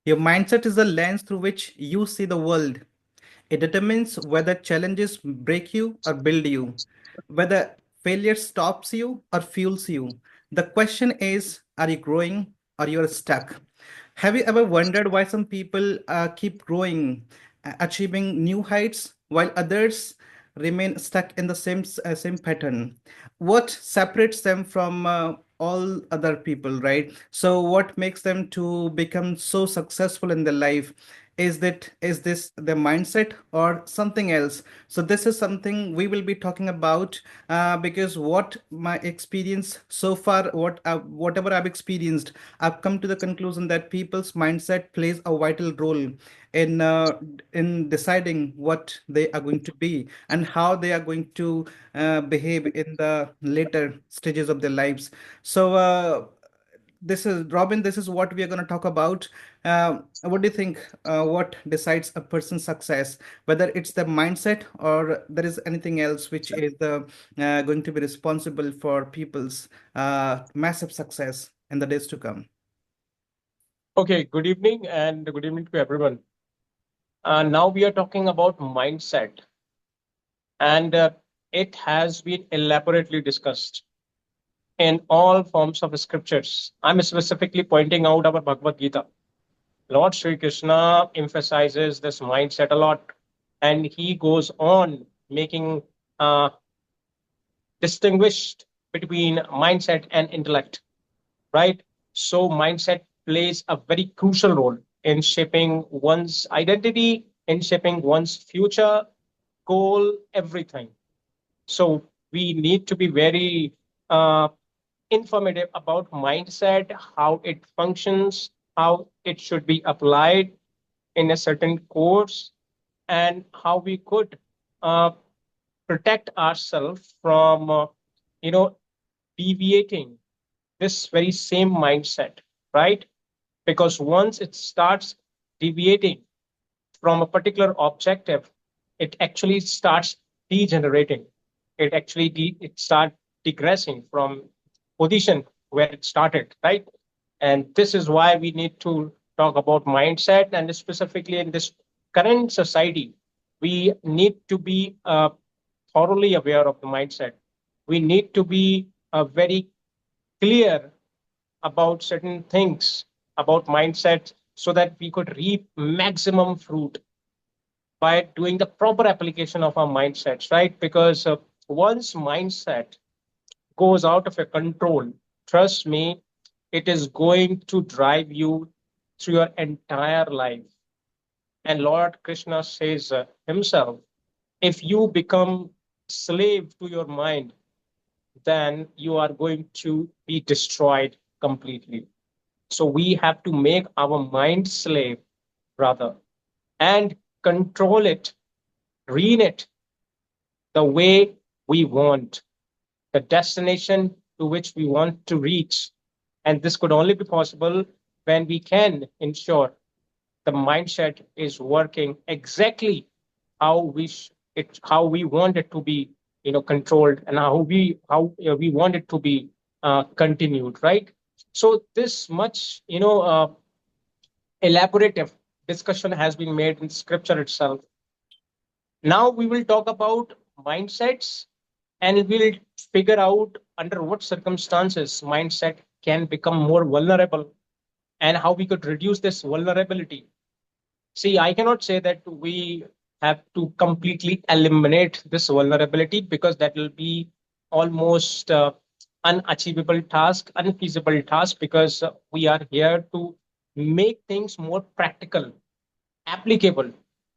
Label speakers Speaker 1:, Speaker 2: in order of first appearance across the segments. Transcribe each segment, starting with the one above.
Speaker 1: Your mindset is the lens through which you see the world. It determines whether challenges break you or build you, whether failure stops you or fuels you. The question is, are you growing or you're stuck? Have you ever wondered why some people keep growing, achieving new heights, while others remain stuck in the same pattern? What separates them from all other people, right? So, what makes them to become so successful in their life? Is this the mindset or something else? So this is something we will be talking about, because what my experience so far, whatever I've experienced, I've come to the conclusion that people's mindset plays a vital role in deciding what they are going to be and how they are going to behave in the later stages of their lives. So this is Robin. This is what we are going to talk about. What do you think? What decides a person's success? Whether it's the mindset or there is anything else which is the going to be responsible for people's massive success in the days to come.
Speaker 2: Okay, good evening and good evening to everyone. Now we are talking about mindset, and it has been elaborately discussed in all forms of scriptures. I'm specifically pointing out our Bhagavad Gita. Lord Sri Krishna emphasizes this mindset a lot, and he goes on making uh, distinguished between mindset and intellect, right? So, mindset plays a very crucial role in shaping one's identity, in shaping one's future, goal, everything. So, we need to be very uh, informative about mindset, how it functions, how it should be applied in a certain course, and how we could uh, protect ourselves from, you know, deviating this very same mindset, right? Because once it starts deviating from a particular objective, it actually starts degenerating. It starts digressing from position where it started, right? And this is why we need to talk about mindset, and specifically in this current society, we need to be thoroughly aware of the mindset. We need to be very clear about certain things about mindset so that we could reap maximum fruit by doing the proper application of our mindsets, right? Because once mindset goes out of your control, trust me, it is going to drive you through your entire life. And Lord Krishna says himself, if you become slave to your mind, then you are going to be destroyed completely. So we have to make our mind slave, brother, and control it, rein it the way we want, the destination to which we want to reach. And this could only be possible when we can ensure the mindset is working exactly how how we want it to be, controlled, and how we want it to be continued, right? So this much, elaborative discussion has been made in scripture itself. Now we will talk about mindsets, and we'll figure out under what circumstances mindset can become more vulnerable and how we could reduce this vulnerability. See, I cannot say that we have to completely eliminate this vulnerability because that will be almost unachievable task, unfeasible task, because we are here to make things more practical, applicable in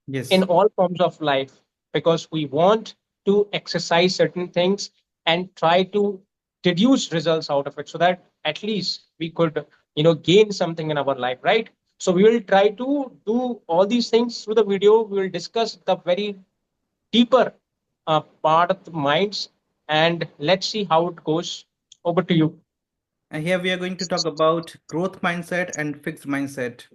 Speaker 1: Yes.
Speaker 2: all forms of life, because we want to exercise certain things and try to deduce results out of it so that at least we could gain something in our life, right? So we will try to do all these things through the video. We will discuss the very deeper part of the minds, and let's see how it goes. Over to you.
Speaker 1: And here we are going to talk about growth mindset and fixed mindset.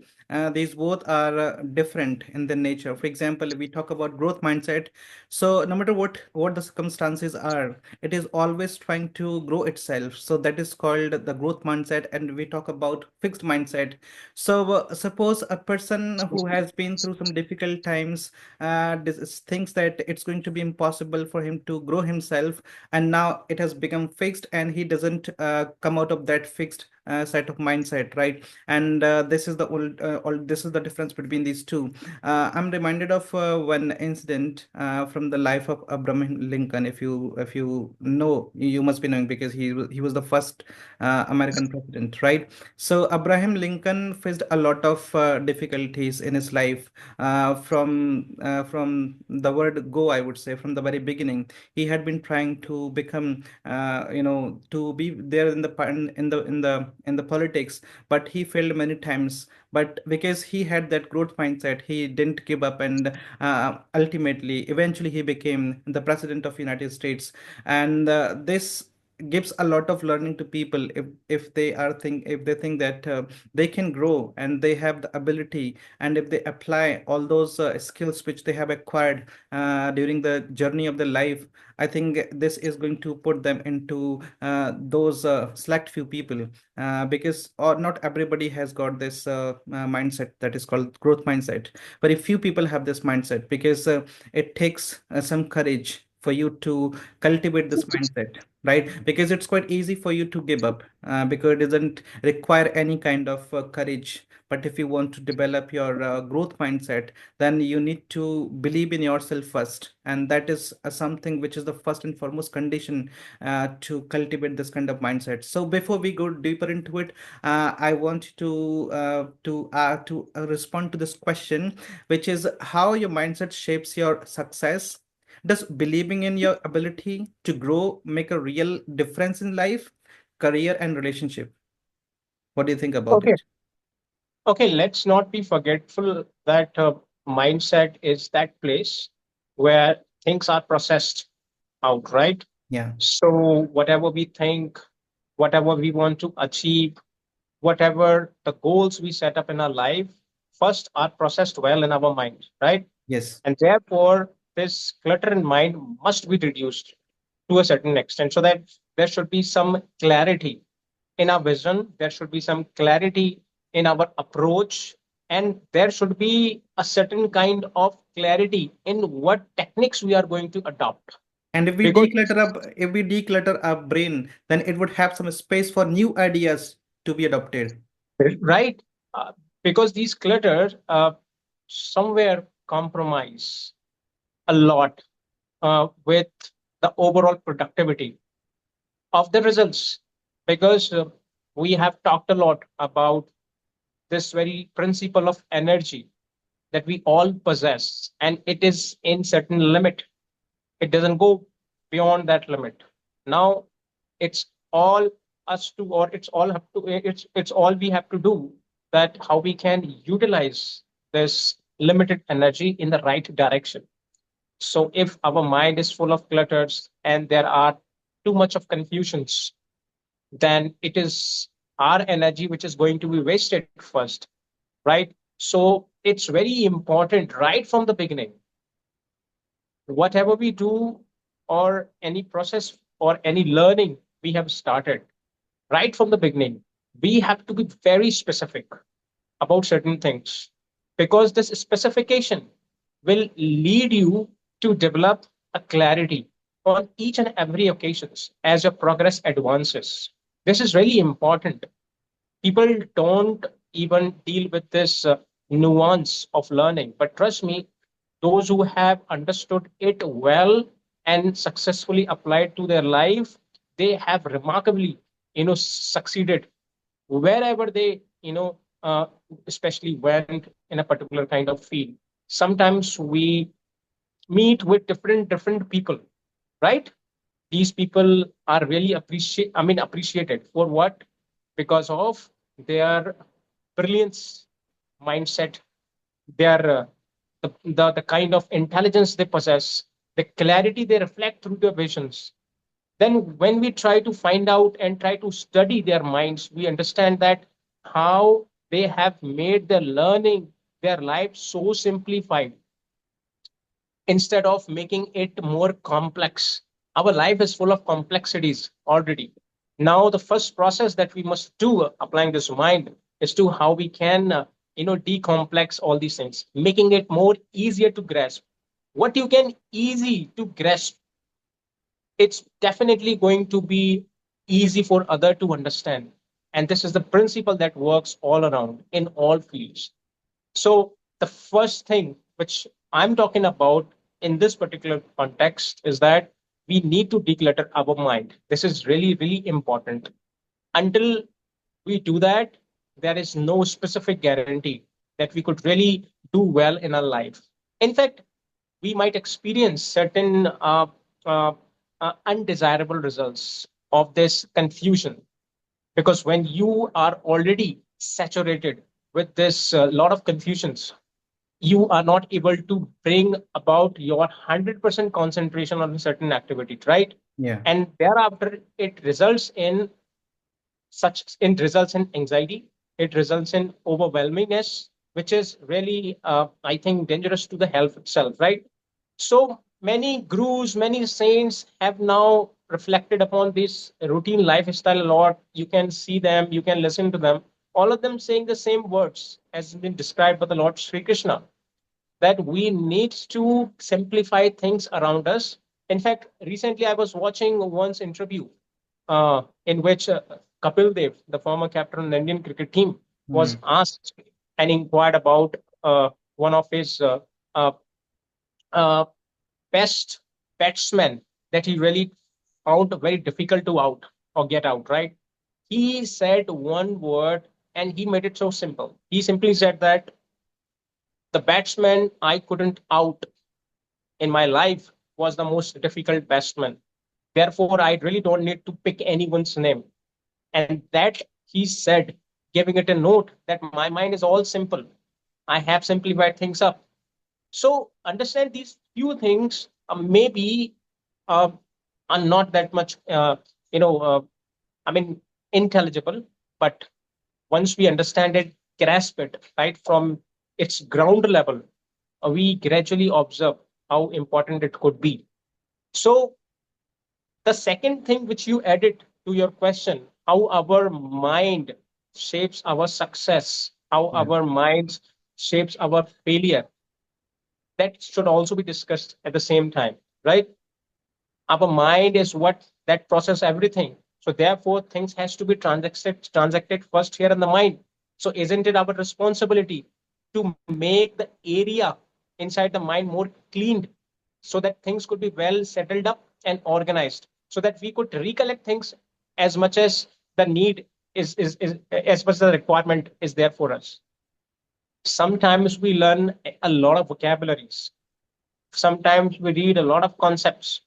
Speaker 1: these both are different in their nature. For example, if we talk about growth mindset, so no matter what the circumstances are, it is always trying to grow itself. So that is called the growth mindset. And we talk about fixed mindset. So suppose a person who has been through some difficult times thinks that it's going to be impossible for him to grow himself, and now it has become fixed, and he doesn't come out of that fixed set of mindset, right? And this is the this is the difference between these two. I'm reminded of one incident from the life of Abraham Lincoln. If you know, you must be knowing, because he was the first American president, right? So Abraham Lincoln faced a lot of difficulties in his life, from the word go, I would say, from the very beginning. He had been trying to become, to be there in the politics, but he failed many times. But because he had that growth mindset, he didn't give up, and ultimately, eventually, he became the president of United States. And this gives a lot of learning to people, if they think that they can grow and they have the ability, and if they apply all those skills which they have acquired during the journey of their life. I think this is going to put them into those select few people, because or not everybody has got this mindset that is called growth mindset. Very few people have this mindset, because it takes some courage for you to cultivate this mindset, right? Because it's quite easy for you to give up, because it doesn't require any kind of courage. But if you want to develop your growth mindset, then you need to believe in yourself first, and that is something which is the first and foremost condition to cultivate this kind of mindset. So before we go deeper into it, I want to respond to this question, which is how your mindset shapes your success. Does believing in your ability to grow make a real difference in life, career, and relationship? What do you think about
Speaker 2: Okay.
Speaker 1: it?
Speaker 2: Okay, let's not be forgetful that mindset is that place where things are processed out, right?
Speaker 1: Yeah.
Speaker 2: So, whatever we think, whatever we want to achieve, whatever the goals we set up in our life, first are processed well in our mind, right?
Speaker 1: Yes.
Speaker 2: And therefore, this clutter in mind must be reduced to a certain extent so that there should be some clarity in our vision, there should be some clarity in our approach, and there should be a certain kind of clarity in what techniques we are going to adopt.
Speaker 1: And
Speaker 2: Because,
Speaker 1: if we declutter our brain, then it would have some space for new ideas to be adopted.
Speaker 2: right? Uh, because these clutters somewhere compromise a lot with the overall productivity of the results. Because we have talked a lot about this very principle of energy that we all possess, and it is in certain limit. It doesn't go beyond that limit. Now it's all us to, or it's all have to, it's all we have to do, that how we can utilize this limited energy in the right direction. So if our mind is full of clutters and there are too much of confusions, then it is our energy which is going to be wasted first, right? So it's very important right from the beginning, whatever we do, or any process or any learning we have started, right from the beginning, we have to be very specific about certain things, because this specification will lead you to develop a clarity on each and every occasions as your progress advances. This is really important. People don't even deal with this nuance of learning, but trust me, those who have understood it well and successfully applied to their life, they have remarkably succeeded wherever they especially went in a particular kind of field. Sometimes we meet with different people, right? These people are really appreciated for what? Because of their brilliance mindset, their the kind of intelligence they possess, the clarity they reflect through their visions. Then when we try to find out and try to study their minds, we understand that how They have made their learning, their life so simplified instead of making it more complex. Our life is full of complexities already. Now, the first process that we must do applying this mind is to how we can, decomplex all these things, making it more easier to grasp. What you can easy to grasp, it's definitely going to be easy for other to understand. And this is the principle that works all around in all fields. So the first thing which I'm talking about in this particular context is that we need to declutter our mind. This is really, really important. Until we do that, there is no specific guarantee that we could really do well in our life. In fact, we might experience certain uh, undesirable results of this confusion, because when you are already saturated with this lot of confusions, you are not able to bring about your 100% concentration on a certain activity, right?
Speaker 1: Yeah.
Speaker 2: And thereafter it results in anxiety, it results in overwhelmingness, which is really I think dangerous to the health itself, right? So many gurus, many saints have now reflected upon this routine lifestyle a lot. You can see them, you can listen to them, all of them saying the same words as been described by the Lord Sri Krishna, that we need to simplify things around us. In fact, recently I was watching one's interview in which Kapil Dev, the former captain of the Indian cricket team, was
Speaker 1: Mm.
Speaker 2: asked and inquired about one of his uh, uh, best batsmen that he really found very difficult to out or get out, right? He said one word and he made it so simple. He simply said that the batsman I couldn't out in my life was the most difficult batsman. Therefore, I really don't need to pick anyone's name. And that he said, giving it a note that my mind is all simple. I have simplified things up. So understand these few things maybe uh, are not that much, you know, I mean, intelligible. But once we understand it, grasp it right from its ground level, we gradually observe how important it could be. So the second thing which you added to your question, how our mind shapes our success, how
Speaker 1: Yeah.
Speaker 2: our mind shapes our failure, that should also be discussed at the same time, right? Our mind is what that process everything. So therefore, things has to be transacted first here in the mind. So isn't it our responsibility to make the area inside the mind more cleaned, so that things could be well settled up and organized, so that we could recollect things as much as the need is as much as the requirement is there for us. Sometimes we learn a lot of vocabularies, sometimes we read a lot of concepts,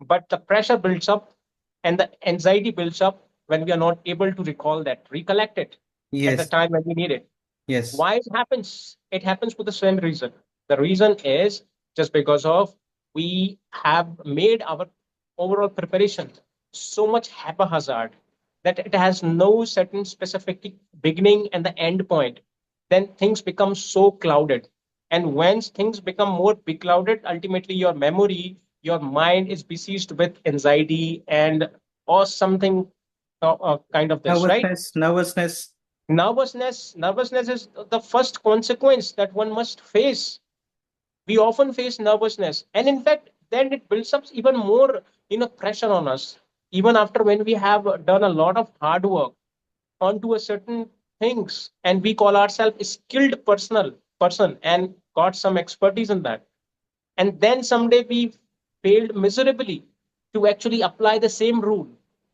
Speaker 2: but the pressure builds up and the anxiety builds up when we are not able to recall that, recollect it at the
Speaker 1: Yes.
Speaker 2: time when we need it.
Speaker 1: Yes.
Speaker 2: Why it happens? It happens for the same reason. The reason is just because of we have made our overall preparation so much haphazard that it has no certain specific beginning and the end point. Then things become so clouded. And once things become more beclouded, ultimately your memory, your mind is besieged with anxiety and or something kind of this, right?
Speaker 1: Nervousness. Nervousness.
Speaker 2: Nervousness is the first consequence that one must face. We often face nervousness, and in fact then it builds up even more pressure on us, even after when we have done a lot of hard work onto a certain things and we call ourselves a skilled personal person and got some expertise in that, and then someday we failed miserably to actually apply the same rule,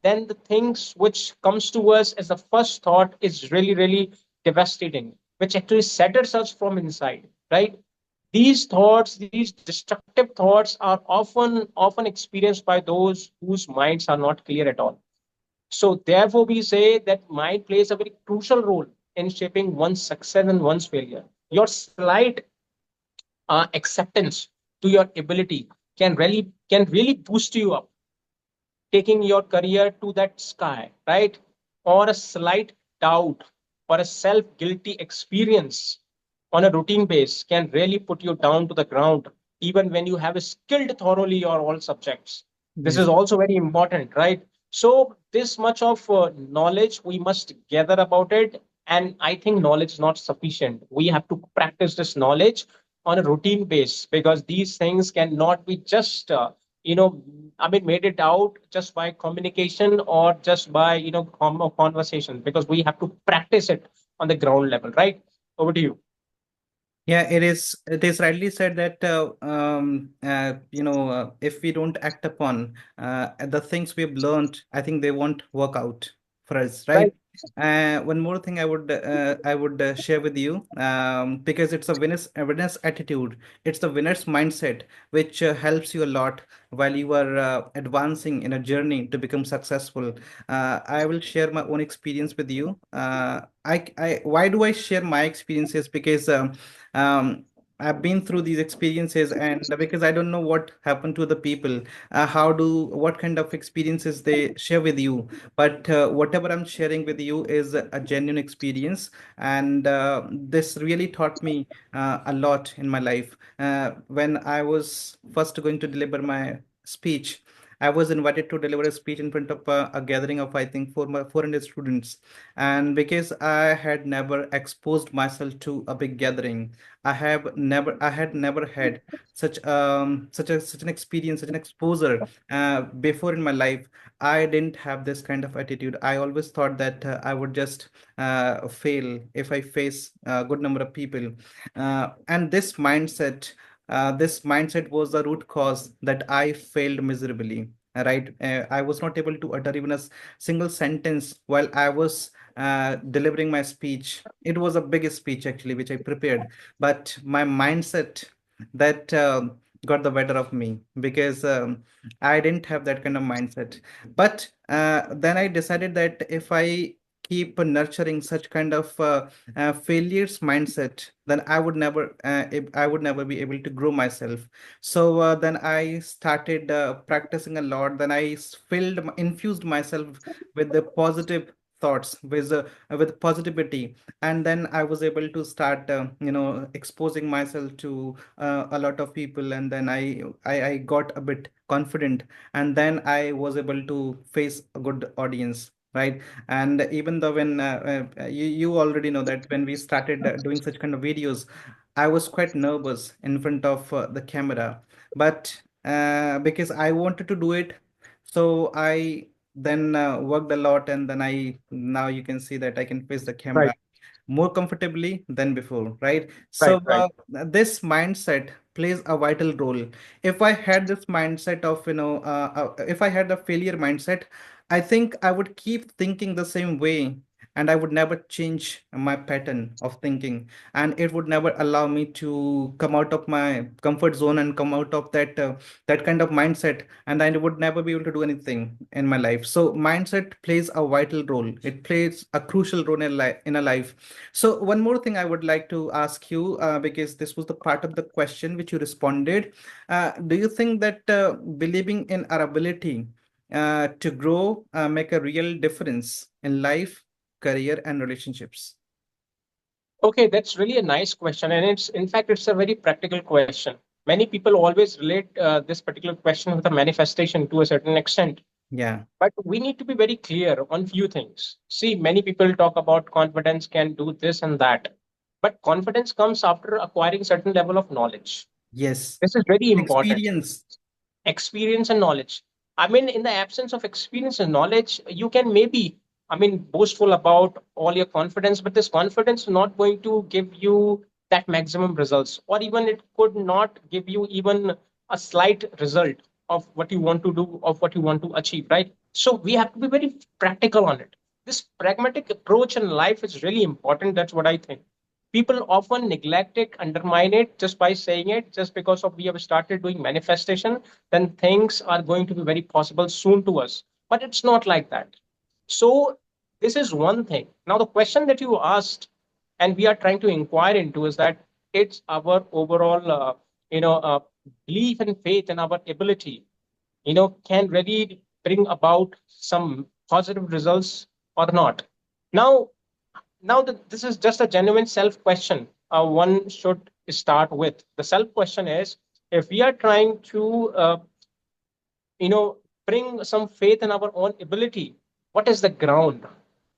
Speaker 2: then the things which comes to us as the first thought is really really devastating, which actually shatters us from inside, right? These thoughts, these destructive thoughts are often experienced by those whose minds are not clear at all. So therefore we say that mind plays a very crucial role in shaping one's success and one's failure. Your slight acceptance to your ability can really boost you up, taking your career to that sky, right? Or a slight doubt, or a self guilty experience on a routine base can really put you down to the ground, even when you have skilled thoroughly or all subjects. This is
Speaker 1: Yes.
Speaker 2: also very important, right? So, this much of knowledge we must gather about it. And I think knowledge is not sufficient. We have to practice this knowledge on a routine base, because these things cannot be just, you know, made it out just by communication or just by, conversation, because we have to practice it on the ground level, right? Over to you.
Speaker 1: Yeah, it is. It is rightly said that if we don't act upon the things we've learned, I think they won't work out for us, right?
Speaker 2: Right.
Speaker 1: One more thing I would share with you, because it's a winner's attitude. It's the winner's mindset which helps you a lot while you are advancing in a journey to become successful. I will share my own experience with you. Why do I share my experiences? Because um, I've been through these experiences, and because I don't know what happened to the people, what kind of experiences they share with you. But whatever I'm sharing with you is a genuine experience, and this really taught me a lot in my life. When I was first going to deliver my speech, I was invited to deliver a speech in front of a gathering of, I think, 400 students. And because I had never exposed myself to a big gathering, I had never had such an experience, such an exposure before in my life. I didn't have this kind of attitude. I always thought that I would just fail if I face a good number of people. And this mindset was the root cause that I failed miserably. Right, I was not able to utter even a single sentence while I was delivering my speech. It was a big speech actually, which I prepared, but my mindset that got the better of me because I didn't have that kind of mindset. But then I decided that if I keep nurturing such kind of failures mindset, then I would never be able to grow myself. So then I started practicing a lot. Then infused myself with the positive thoughts, with positivity, and then I was able to start exposing myself to a lot of people, and then I got a bit confident, and then I was able to face a good audience, right? And even though when you already know that when we started doing such kind of videos, I was quite nervous in front of the camera, but because I wanted to do it, so I then worked a lot, and then I now you can see that I can face the camera
Speaker 2: Right.
Speaker 1: more comfortably than before, right?
Speaker 2: Right.
Speaker 1: So
Speaker 2: Right.
Speaker 1: this mindset plays a vital role. If I had this mindset of, if I had a failure mindset, I think I would keep thinking the same way, and I would never change my pattern of thinking, and it would never allow me to come out of my comfort zone and come out of that kind of mindset, and I would never be able to do anything in my life. So mindset plays a vital role. It plays a crucial role in a life. So one more thing I would like to ask you, because this was the part of the question which you responded. Do you think that believing in our ability to grow make a real difference in life, career, and relationships?
Speaker 2: Okay, that's really a nice question, and in fact, it's a very practical question. Many people always relate this particular question with a manifestation to a certain extent.
Speaker 1: Yeah.
Speaker 2: But we need to be very clear on few things. See, many people talk about confidence can do this and that, but confidence comes after acquiring certain level of knowledge.
Speaker 1: Yes.
Speaker 2: This is very important.
Speaker 1: Experience.
Speaker 2: Experience and knowledge. I mean, in the absence of experience and knowledge, you can maybe, boastful about all your confidence, but this confidence is not going to give you that maximum results, or even it could not give you even a slight result of what you want to do, of what you want to achieve, right? So we have to be very practical on it. This pragmatic approach in life is really important. That's what I think. People often neglect it, undermine it just by saying it, just because of we have started doing manifestation, then things are going to be very possible soon to us. But it's not like that. So this is one thing. Now the question that you asked and we are trying to inquire into is that it's our overall belief and faith in our ability, can really bring about some positive results or not. Now now this is just a genuine self question one should start with. The self question is, if we are trying to you know bring some faith in our own ability, what is the ground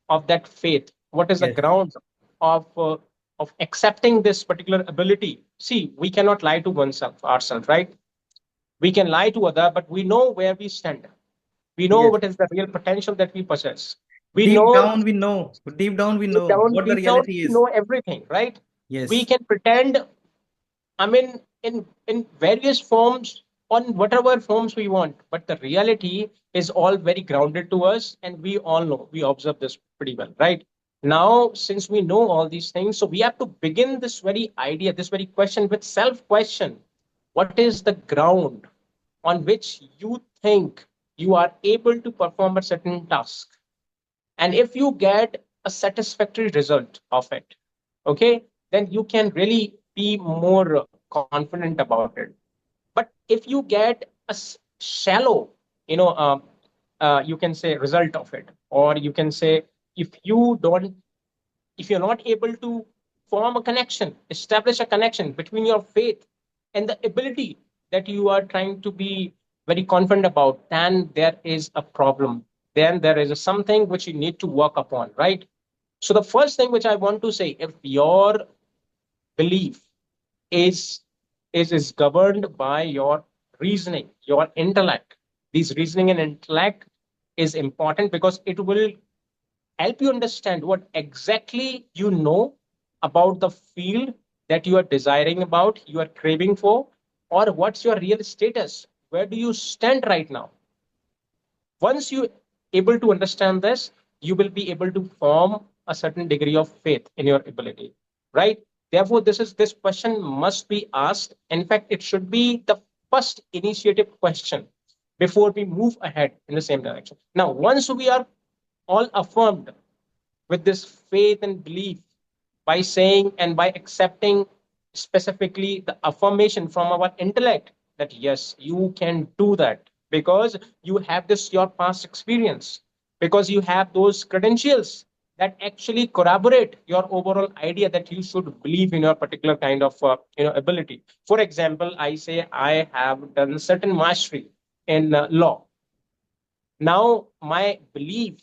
Speaker 2: of that faith? What is the
Speaker 1: Yes.
Speaker 2: ground of uh, of accepting this particular ability? See, we cannot lie to oneself ourselves, right? We can lie to other, but we know where we stand. We know
Speaker 1: Yes.
Speaker 2: what is the real potential that we possess. We
Speaker 1: Deep
Speaker 2: know,
Speaker 1: down we know. Deep down we
Speaker 2: deep
Speaker 1: know
Speaker 2: down,
Speaker 1: what the
Speaker 2: deep down,
Speaker 1: reality
Speaker 2: we
Speaker 1: is.
Speaker 2: know everything, right? We
Speaker 1: Yes.
Speaker 2: can pretend, I mean, in various forms, on whatever forms we want, but the reality is all very grounded to us, and we all know, we observe this pretty well, right? Now, since we know all these things, so we have to begin this very idea, this very question with self-question. What is the ground on which you think you are able to perform a certain task? And if you get a satisfactory result of it, okay, then you can really be more confident about it. But if you get a shallow, you know, you can say result of it, or you can say, if you don't, if you're not able to form a connection, establish a connection between your faith and the ability that you are trying to be very confident about, then there is a problem. Then there is something which you need to work upon, right? So the first thing which I want to say, if your belief is is governed by your reasoning, your intellect, these reasoning and intellect is important because it will help you understand what exactly you know about the field that you are desiring about, you are craving for, or what's your real status, where do you stand right now. Once you able to understand this, you will be able to form a certain degree of faith in your ability, right? Therefore, this question must be asked. In fact, it should be the first initiative question before we move ahead in the same direction. Now, once we are all affirmed with this faith and belief, by saying and by accepting specifically the affirmation from our intellect that yes, you can do that because you have this your past experience, because you have those credentials that actually corroborate your overall idea that you should believe in your particular kind of ability. For example, I say I have done certain mastery in law. Now my belief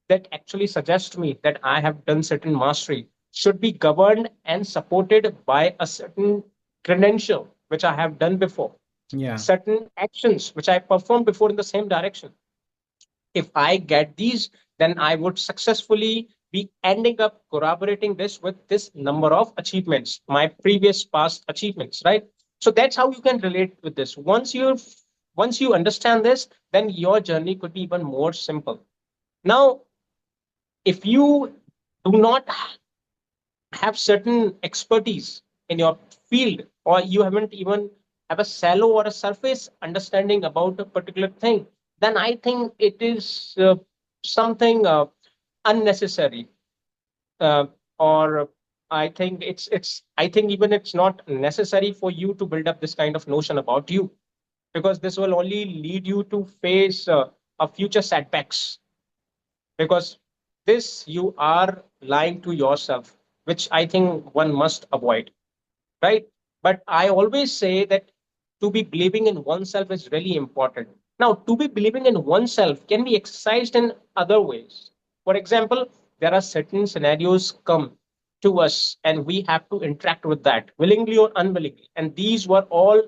Speaker 2: that actually suggests me that I have done certain mastery should be governed and supported by a certain credential which I have done before,
Speaker 1: Yeah.
Speaker 2: certain actions which I performed before in the same direction. If I get these, then I would successfully be ending up corroborating this with this number of achievements, my previous past achievements, right? So that's how you can relate with this. Once you understand this, then your journey could be even more simple. Now, if you do not have certain expertise in your field, or you haven't even have a shallow or a surface understanding about a particular thing, then I think it is something unnecessary, uh, or I think even it's not necessary for you to build up this kind of notion about you, because this will only lead you to face a future setbacks, because this you are lying to yourself, which I think one must avoid, right? But I always say that to be believing in oneself is really important. Now, to be believing in oneself can be exercised in other ways. For example, there are certain scenarios come to us and we have to interact with that willingly or unwillingly, and these were all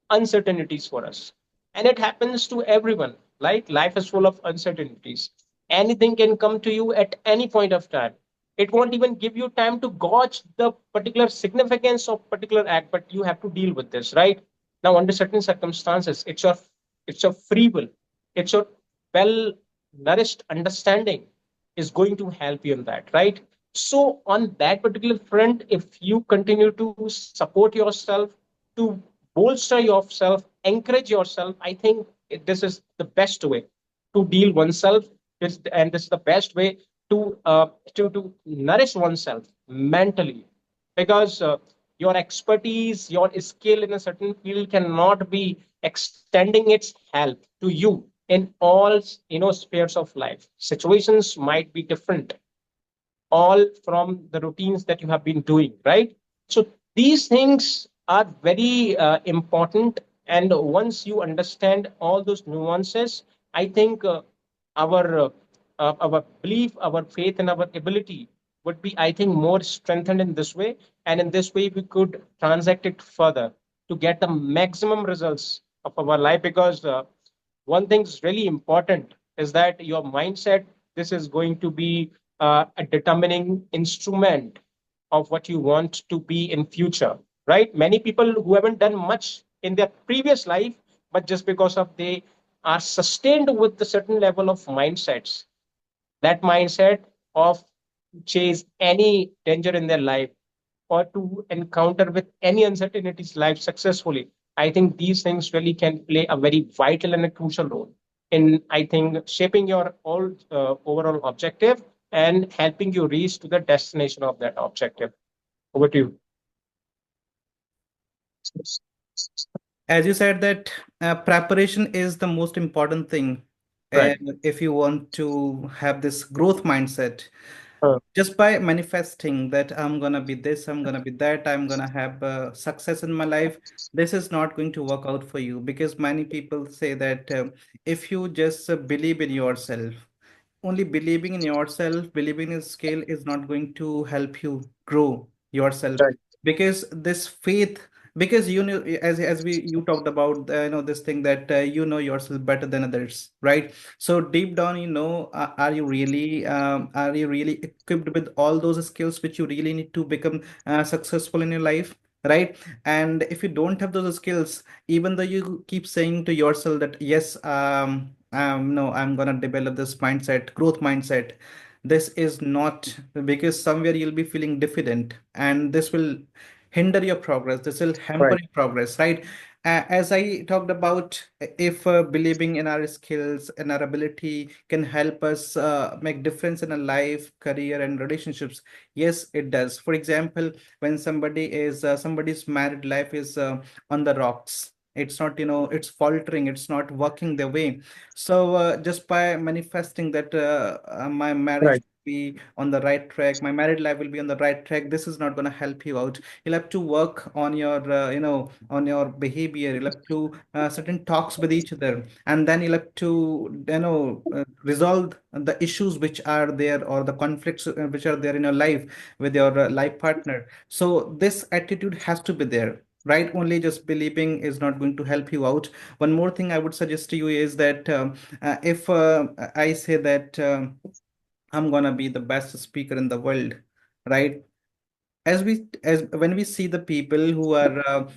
Speaker 2: uncertainties for us. And it happens to everyone. Like life is full of uncertainties. Anything can come to you at any point of time. It won't even give you time to gauge the particular significance of particular act, but you have to deal with this, right? Now, under certain circumstances, it's your free will, it's your well nourished understanding is going to help you in that, right? So, on that particular front, if you continue to support yourself, to bolster yourself, encourage yourself, I think this is the best way to deal oneself. And this is the best way to nourish oneself mentally, because your expertise, your skill in a certain field cannot be extending its help to you in all spheres of life. Situations might be different, all from the routines that you have been doing, right? So these things are very important. And once you understand all those nuances, I think our our belief, our faith, and our ability would be, I think, more strengthened in this way. And in this way, we could transact it further to get the maximum results of our life. Because one thing is really important is that your mindset, this is going to be a determining instrument of what you want to be in future, right? Many people who haven't done much in their previous life, but just because of they are sustained with a certain level of mindsets, that mindset of chase any danger in their life or to encounter with any uncertainties life successfully. I think these things really can play a very vital and a crucial role in, I think, shaping your overall objective and helping you reach to the destination of that objective. Over to you.
Speaker 1: As you said that preparation is the most important thing,
Speaker 2: Right.
Speaker 1: and if you want to have this growth mindset,
Speaker 2: Uh,
Speaker 1: just by manifesting that I'm gonna be this, I'm gonna be that, I'm gonna have success in my life, this is not going to work out for you, because many people say that if you just believe in yourself, only believing in yourself, believing in skill is not going to help you grow yourself,
Speaker 2: right.
Speaker 1: because this faith, because you know, as we you talked about this thing that you know yourself better than others, right? So deep down, are you really equipped with all those skills which you really need to become successful in your life, right? And if you don't have those skills, even though you keep saying to yourself that yes, no, I'm gonna develop this mindset, growth mindset, this is not, because somewhere you'll be feeling diffident, and this will hinder your progress, this will hamper
Speaker 2: Right.
Speaker 1: your progress, right? As I talked about, if believing in our skills and our ability can help us make difference in a life, career, and relationships, yes, it does. For example, when somebody's married life is on the rocks, it's not, it's faltering, it's not working their way. So just by manifesting that my marriage
Speaker 2: Right.
Speaker 1: will be on the right track, my married life will be on the right track, this is not going to help you out. You'll have to work on your on your behavior. You'll have to certain talks with each other, and then you'll have to resolve the issues which are there, or the conflicts which are there in your life with your life partner. So this attitude has to be there, right? Only just believing is not going to help you out. One more thing I would suggest to you is that if I say that I'm gonna be the best speaker in the world, right? As when we see the people who are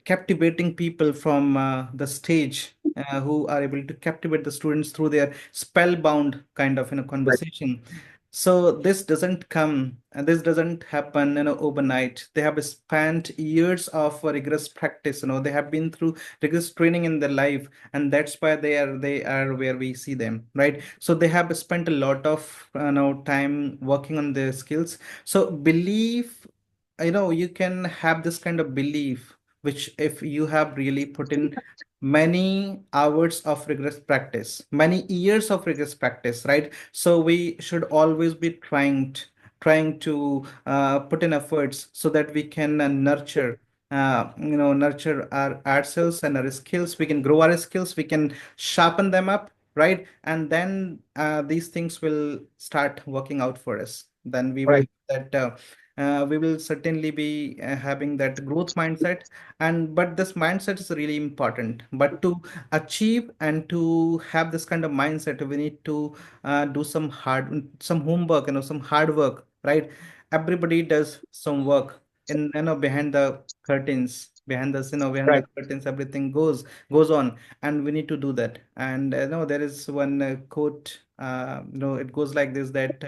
Speaker 1: captivating people from the stage, who are able to captivate the students through their spellbound kind of
Speaker 2: Right.
Speaker 1: conversation. So this doesn't happen overnight. They have spent years of rigorous practice. They have been through rigorous training in their life, and that's why they are where we see them, right? So they have spent a lot of time working on their skills. So belief, you can have this kind of belief, which if you have really put in many hours of rigorous practice, many years of rigorous practice, right? So we should always be trying to put in efforts so that we can nurture our ourselves and our skills. We can grow our skills, we can sharpen them up, right? And then these things will start working out for us. Then
Speaker 2: Right.
Speaker 1: we will certainly be having that growth mindset. And but this mindset is really important. But to achieve and to have this kind of mindset, we need to do some homework, some hard work, right? Everybody does some work in, behind the curtains, behind the
Speaker 2: Right.
Speaker 1: curtains, everything goes on, and we need to do that. And there is one quote, it goes like this, that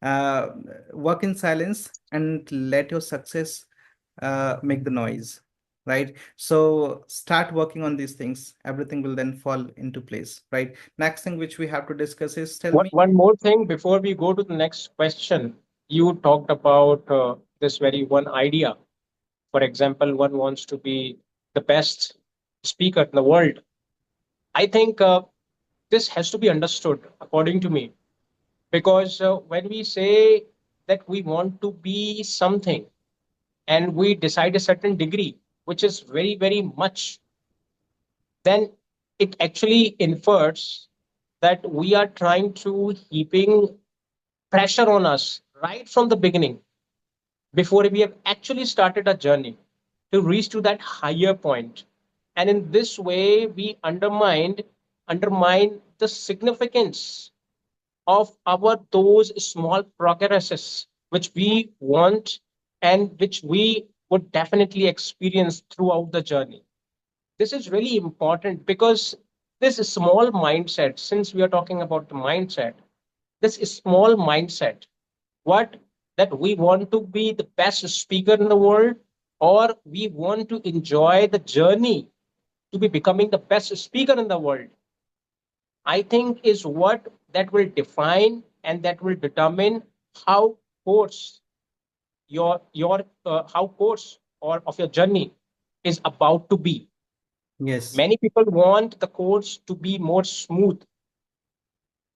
Speaker 1: uh, work in silence and let your success make the noise, right? So start working on these things, everything will then fall into place, right? Next thing which we have to discuss is, tell me.
Speaker 2: One more thing before we go to the next question. You talked about this very one idea. For example, one wants to be the best speaker in the world. I think this has to be understood, according to me. Because when we say that we want to be something and we decide a certain degree, which is very, very much, then it actually infers that we are trying to heaping pressure on us right from the beginning before we have actually started a journey to reach to that higher point. And in this way we undermine the significance of our those small progresses which we want and which we would definitely experience throughout the journey. This is really important because this small mindset, since we are talking about the mindset, this small mindset, what, that we want to be the best speaker in the world, or we want to enjoy the journey to be becoming the best speaker in the world, I think is what that will define and that will determine how course your how course or of your journey is about to be.
Speaker 1: Yes.
Speaker 2: Many people want the course to be more smooth,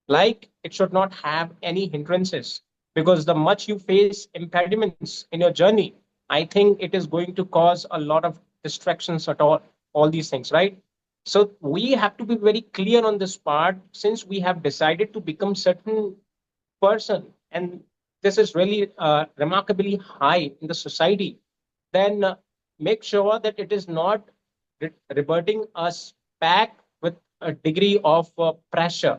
Speaker 2: like it should not have any hindrances, because the much you face impediments in your journey, I think it is going to cause a lot of distractions at all these things, right? So we have to be very clear on this part, since we have decided to become certain person, and this is really remarkably high in the society, then make sure that it is not reverting us back with a degree of pressure.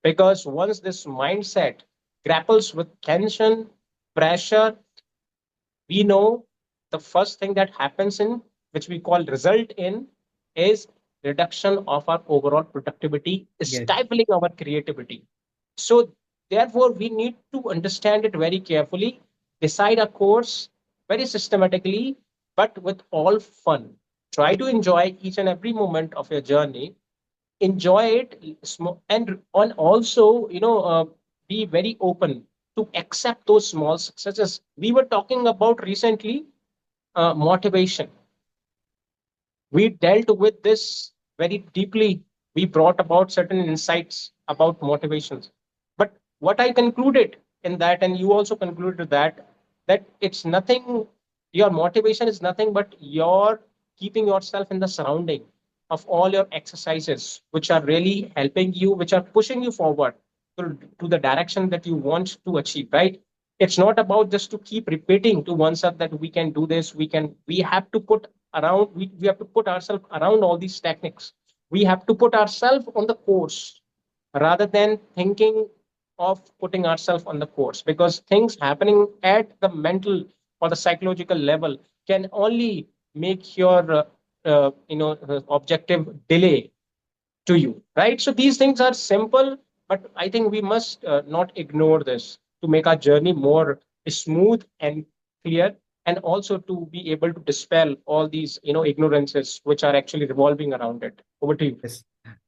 Speaker 2: Because once this mindset grapples with tension, pressure, we know the first thing that happens in, which we call result in, is reduction of our overall productivity,
Speaker 1: Yes.
Speaker 2: stifling our creativity. So therefore we need to understand it very carefully, decide a course very systematically, but with all fun. Try to enjoy each and every moment of your journey, enjoy it, and also be very open to accept those small successes. We were talking about recently motivation. We dealt with this very deeply. We brought about certain insights about motivations. But what I concluded in that, and you also concluded that, that it's nothing, your motivation is nothing but your keeping yourself in the surrounding of all your exercises, which are really helping you, which are pushing you forward to the direction that you want to achieve, right? It's not about just to keep repeating to oneself that we can do this, we have to put around, we have to put ourselves around all these techniques. We have to put ourselves on the course rather than thinking of putting ourselves on the course, because things happening at the mental or the psychological level can only make your objective delay to you, right? So these things are simple, but I think we must not ignore this to make our journey more smooth and clear, and also to be able to dispel all these ignorances which are actually revolving around it. Over to you.
Speaker 1: Yes.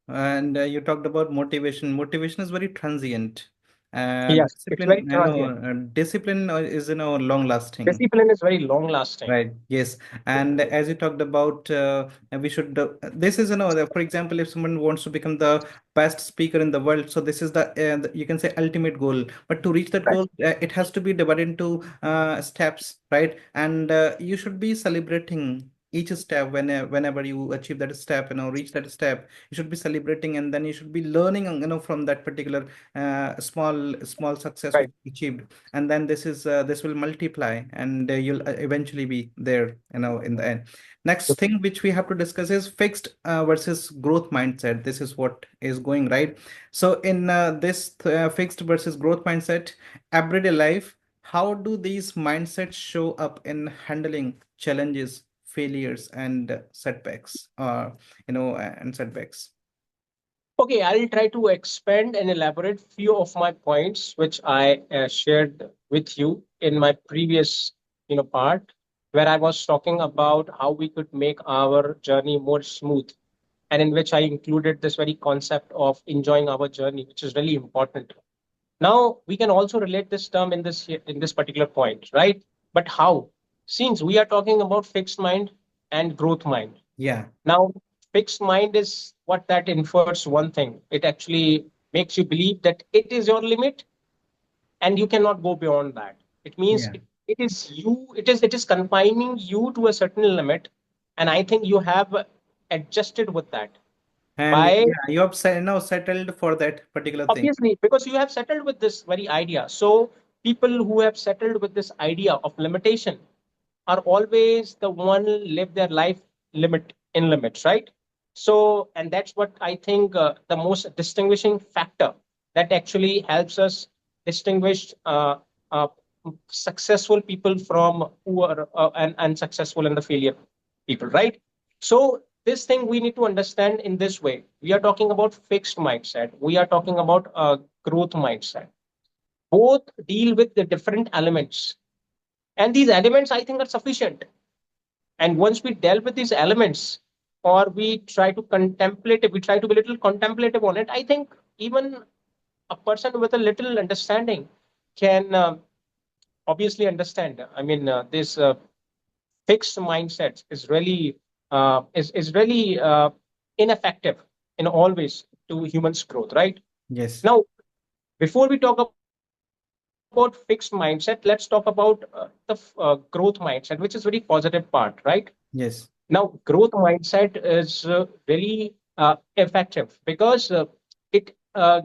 Speaker 1: And you talked about motivation. Motivation is very transient.
Speaker 2: Yes, it's very
Speaker 1: Discipline,
Speaker 2: transient.
Speaker 1: discipline is, long lasting.
Speaker 2: Discipline is very long lasting.
Speaker 1: Right. Yes. And as you talked about, we should. This is, for example, if someone wants to become the best speaker in the world, so this is you can say ultimate goal. But to reach that
Speaker 2: Right.
Speaker 1: goal, it has to be divided into steps, right? And you should be celebrating each step whenever you achieve that step, reach that step. You should be celebrating, and then you should be learning, from that particular small success which
Speaker 2: Right.
Speaker 1: you achieved, and then this will multiply, and you'll eventually be there, in the end. Next thing which we have to discuss is fixed versus growth mindset. This is what is going right. So in this fixed versus growth mindset, everyday life, how do these mindsets show up in handling challenges, failures, and setbacks, and setbacks?
Speaker 2: Okay, I'll try to expand and elaborate few of my points which I shared with you in my previous part, where I was talking about how we could make our journey more smooth, and in which I included this very concept of enjoying our journey, which is really important. Now we can also relate this term in this particular point, right? But how? Since we are talking about fixed mind and growth mind.
Speaker 1: Yeah.
Speaker 2: Now, fixed mind is what that infers one thing. It actually makes you believe that it is your limit, and you cannot go beyond that. It means
Speaker 1: Yeah.
Speaker 2: it is you, it is confining you to a certain limit, and I think you have adjusted with that
Speaker 1: And
Speaker 2: by,
Speaker 1: yeah, you have now settled for that particular thing.
Speaker 2: obviously, because you have settled with this very idea. So people who have settled with this idea of limitation are always the one live their life limit in limits, right? So, and that's what I think the most distinguishing factor that actually helps us distinguish uh, successful people from who are and unsuccessful and the failure people, right? So this thing we need to understand in this way. We are talking about fixed mindset. We are talking about growth mindset. Both deal with the different elements, and these elements I think are sufficient. And once we delve with these elements, or we try to contemplate it, we try to be a little contemplative on it, I think even a person with a little understanding can obviously understand. I mean, this fixed mindset is really ineffective in all ways to humans' growth, right?
Speaker 1: Yes.
Speaker 2: Now, before we talk about fixed mindset, let's talk about the growth mindset, which is very positive part, right?
Speaker 1: Yes.
Speaker 2: Now, growth mindset is really effective because it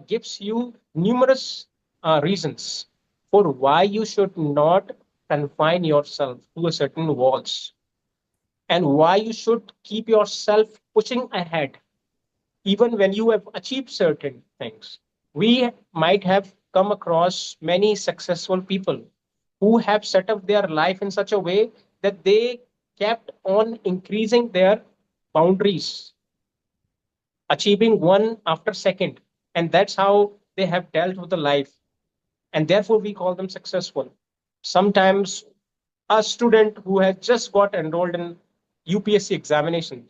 Speaker 2: gives you numerous reasons for why you should not confine yourself to a certain walls, and why you should keep yourself pushing ahead even when you have achieved certain things. We might have come across many successful people who have set up their life in such a way that they kept on increasing their boundaries, achieving one after second. And that's how they have dealt with the life. And therefore, we call them successful. Sometimes a student who has just got enrolled in UPSC examination,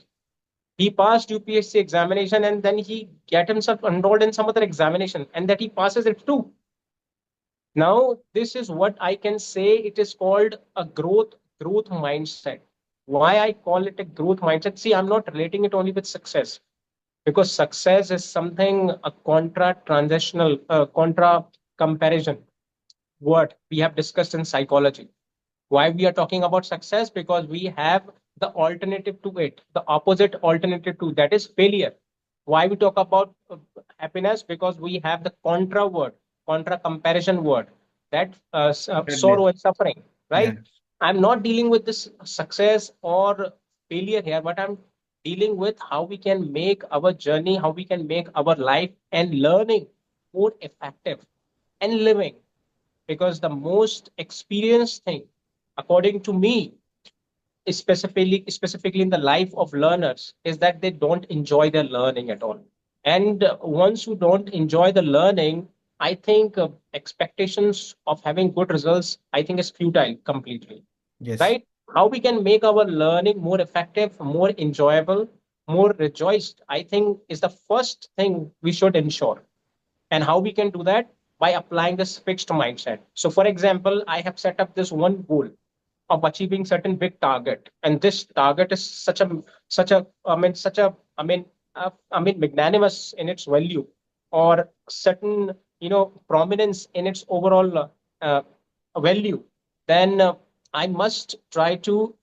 Speaker 2: he passed UPSC examination and then he get himself enrolled in some other examination and that he passes it too. Now, this is what I can say. It is called a growth mindset. Why I call it a growth mindset? See, I'm not relating it only with success, because success is something a contra transitional, contra comparison word we have discussed in psychology. Why we are talking about success? Because we have the alternative to it, the opposite alternative to that is failure. Why we talk about happiness? Because we have the contra word, contra comparison word, that
Speaker 1: Sadness.
Speaker 2: sorrow and suffering,
Speaker 1: Yeah.
Speaker 2: right? I'm not dealing with this success or failure here, but I'm dealing with how we can make our journey, how we can make our life and learning more effective and living. Because the most experienced thing, according to me, specifically in the life of learners, is that they don't enjoy their learning at all. And once you don't enjoy the learning, I think expectations of having good results, I think, is futile completely,
Speaker 1: Yes.
Speaker 2: right? How we can make our learning more effective, more enjoyable, more rejoiced, I think, is the first thing we should ensure. And how we can do that? By applying this fixed mindset. So, for example, I have set up this one goal of achieving certain big target, and this target is such a I mean magnanimous in its value, or certain prominence in its overall uh, value. Then I must try to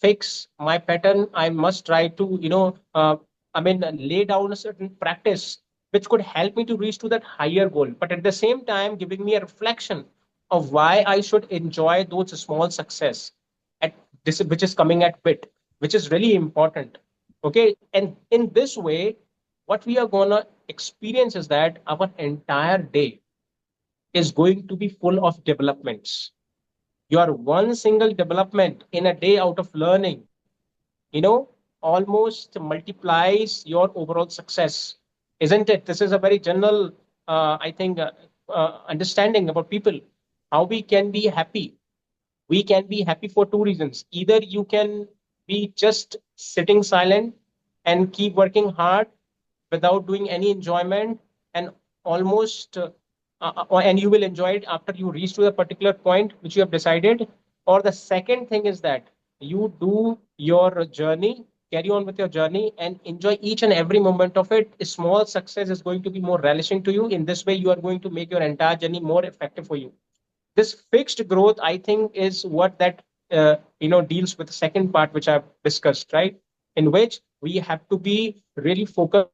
Speaker 2: fix my pattern. I must try to lay down a certain practice which could help me to reach to that higher goal, but at the same time giving me a reflection of why I should enjoy those small success at this, which is coming at bit, which is really important. Okay, and in this way, what we are gonna experience is that our entire day is going to be full of developments. Your one single development in a day out of learning, you know, almost multiplies your overall success, isn't it? This is a very general, I think, understanding about people, how we can be happy. We can be happy for two reasons. Either you can be just sitting silent and keep working hard without doing any enjoyment, and almost and you will enjoy it after you reach to the particular point which you have decided. Or the second thing is that you do your journey, carry on with your journey and enjoy each and every moment of it. A small success is going to be more relishing to you. In this way, you are going to make your entire journey more effective for you. This fixed growth, I think, is what that deals with the second part which I've discussed, right? In which we have to be really focused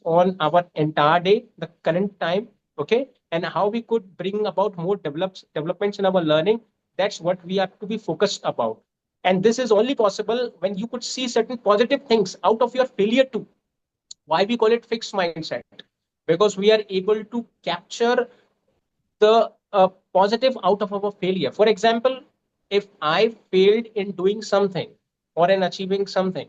Speaker 2: on our entire day, the current time, okay, and how we could bring about more developments in our learning. That's what we have to be focused about. And this is only possible when you could see certain positive things out of your failure too. Why we call it fixed mindset? Because we are able to capture the positive out of our failure. For example, if I failed in doing something or in achieving something,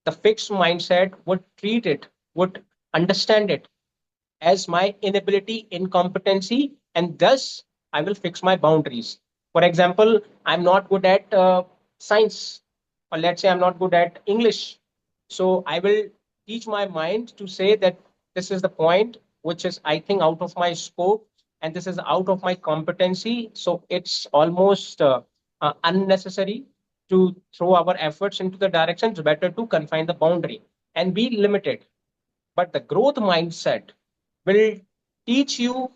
Speaker 2: the fixed mindset would treat it, would understand it as my inability, incompetency, and thus I will fix my boundaries. For example, I'm not good at science, or let's say I'm not good at English. So I will teach my mind to say that this is the point which is, I think, out of my scope, and this is out of my competency. So it's almost unnecessary to throw our efforts into the direction. It's better to confine the boundary and be limited. But the growth mindset will teach you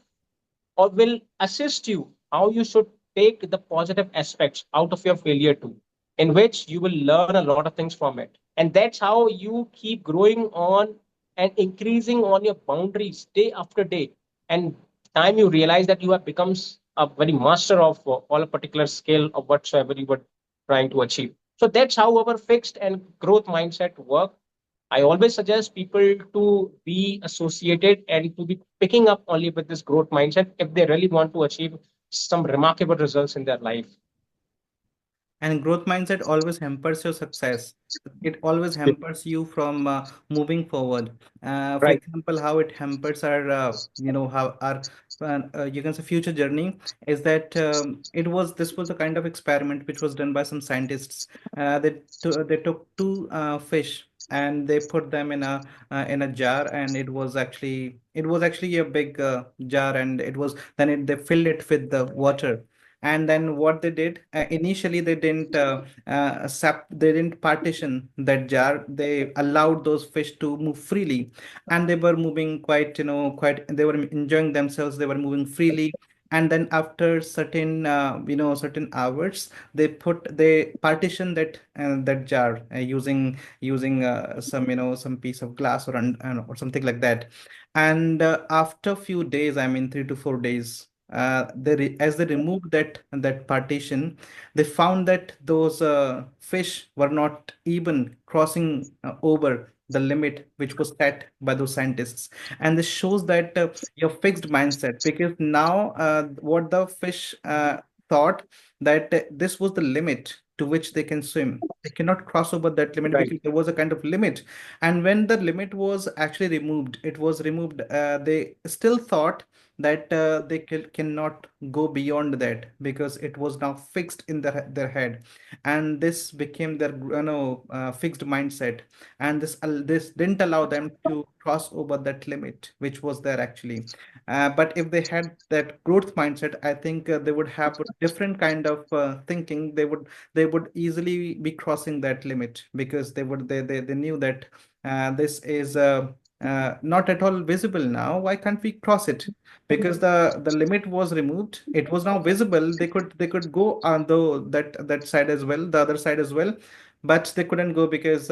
Speaker 2: or will assist you how you should take the positive aspects out of your failure too, in which you will learn a lot of things from it. And that's how you keep growing on and increasing on your boundaries day after day. And time you realize that you have become a very master of all a particular skill of whatsoever you were trying to achieve. So that's how our fixed and growth mindset work. I always suggest people to be associated and to be picking up only with this growth mindset if they really want to achieve some remarkable results in their life.
Speaker 1: And growth mindset always hampers your success. It always hampers you from moving forward. For
Speaker 2: Right,
Speaker 1: example, how it hampers our, how our, you can say future journey is that this was a kind of experiment which was done by some scientists. They took two fish and they put them in a jar, and it was actually a big jar, and they filled it with the water. And then what they did, initially they didn't partition that jar. They allowed those fish to move freely, and they were moving quite, they were enjoying themselves, they were moving freely. And then after certain hours, they partition that jar, using some piece of glass or something like that. And after few days, I mean 3 to 4 days, as they removed that partition, they found that those fish were not even crossing over the limit which was set by those scientists. And this shows that your fixed mindset, because now what the fish thought, that this was the limit to which they can swim. They cannot cross over that limit
Speaker 2: right,
Speaker 1: because there was a kind of limit. And when the limit was actually removed, it was removed, they still thought that they cannot go beyond that, because it was now fixed in their head. And this became their fixed mindset. And this didn't allow them to cross over that limit which was there actually. But if they had that growth mindset, I think they would have a different kind of thinking. They would easily be crossing that limit, because they knew that this is not at all visible now. Why can't we cross it? Because the limit was removed, it was now visible. They could go on that side as well, the other side as well. But they couldn't go because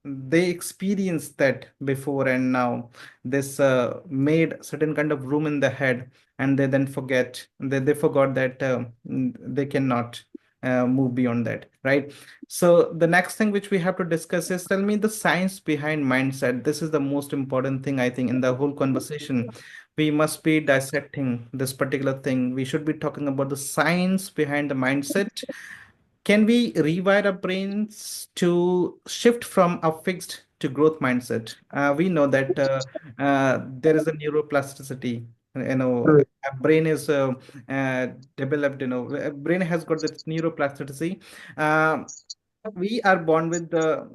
Speaker 1: they experienced that before, and now this made certain kind of room in the head. And they then they forgot that they cannot move beyond that, right? So the next thing which we have to discuss is, tell me the science behind mindset. This is the most important thing, I think, in the whole conversation. We must be dissecting this particular thing. We should be talking about the science behind the mindset. Can we rewire our brains to shift from a fixed to growth mindset? We know that there is a neuroplasticity. A brain is uh, developed. A brain has got this neuroplasticity. Um we are born with the,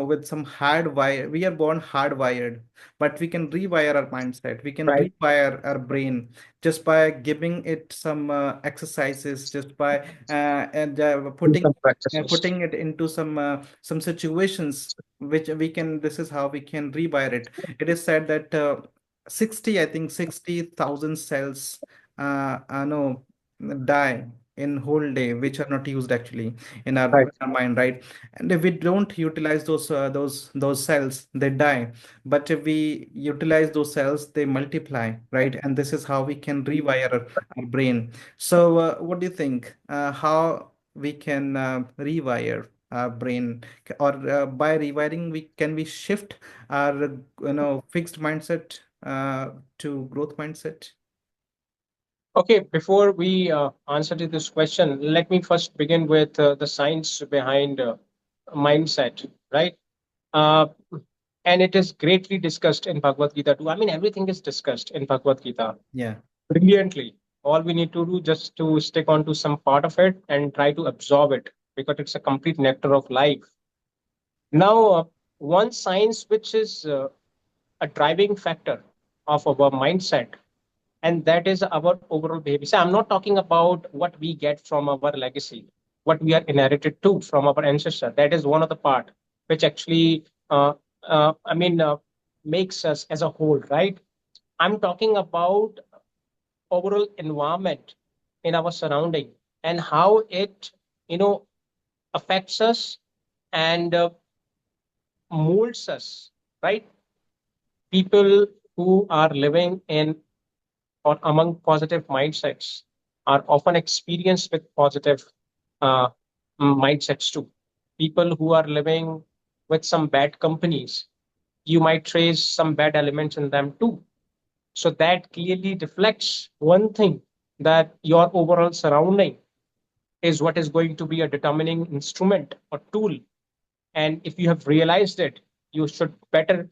Speaker 1: with some hardwire. We are born hardwired, but we can rewire our mindset. We can
Speaker 2: Right.
Speaker 1: rewire our brain just by giving it some exercises, just by and
Speaker 2: Do
Speaker 1: putting
Speaker 2: some practices.
Speaker 1: putting it into some situations which we can. This is how we can rewire it. It is said that 60, I think 60,000 cells, no, die in whole day, which are not used actually
Speaker 2: Right.
Speaker 1: in our mind, right? And if we don't utilize those cells, they die. But if we utilize those cells, they multiply, right? And this is how we can rewire our brain. So what do you think, how we can rewire our brain? Or by rewiring, we shift our fixed mindset to growth mindset?
Speaker 2: Okay, before we answer to this question, let me first begin with the science behind mindset, right? Uh, and it is greatly discussed in Bhagavad Gita too. I mean, everything is discussed in Bhagavad Gita
Speaker 1: Yeah.
Speaker 2: brilliantly. All we need to do just to stick onto some part of it and try to absorb it because it's a complete nectar of life. Now, one science which is a driving factor of our mindset, and that is our overall behavior. So I'm not talking about what we get from our legacy, what we are inherited to from our ancestor. That is one of the part which actually, I mean, makes us as a whole, right? I'm talking about overall environment in our surrounding and how it, you know, affects us and molds us, right? People who are living in or among positive mindsets are often experienced with positive uh, mindsets too. People who are living with some bad companies, you might trace some bad elements in them too. So that clearly reflects one thing, that your overall surrounding is what is going to be a determining instrument or tool. And if you have realized it, you should better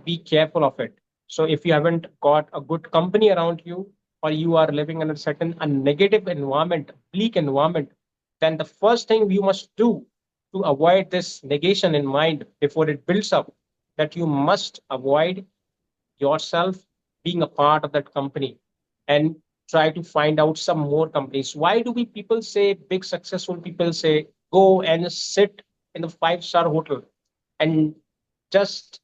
Speaker 2: be careful of it. So if you haven't got a good company around you, or you are living in a negative environment, bleak environment, then the first thing you must do to avoid this negation in mind before it builds up, that you must avoid yourself being a part of that company and try to find out some more companies. Why do we people say, big successful people say, go and sit in the five-star hotel and just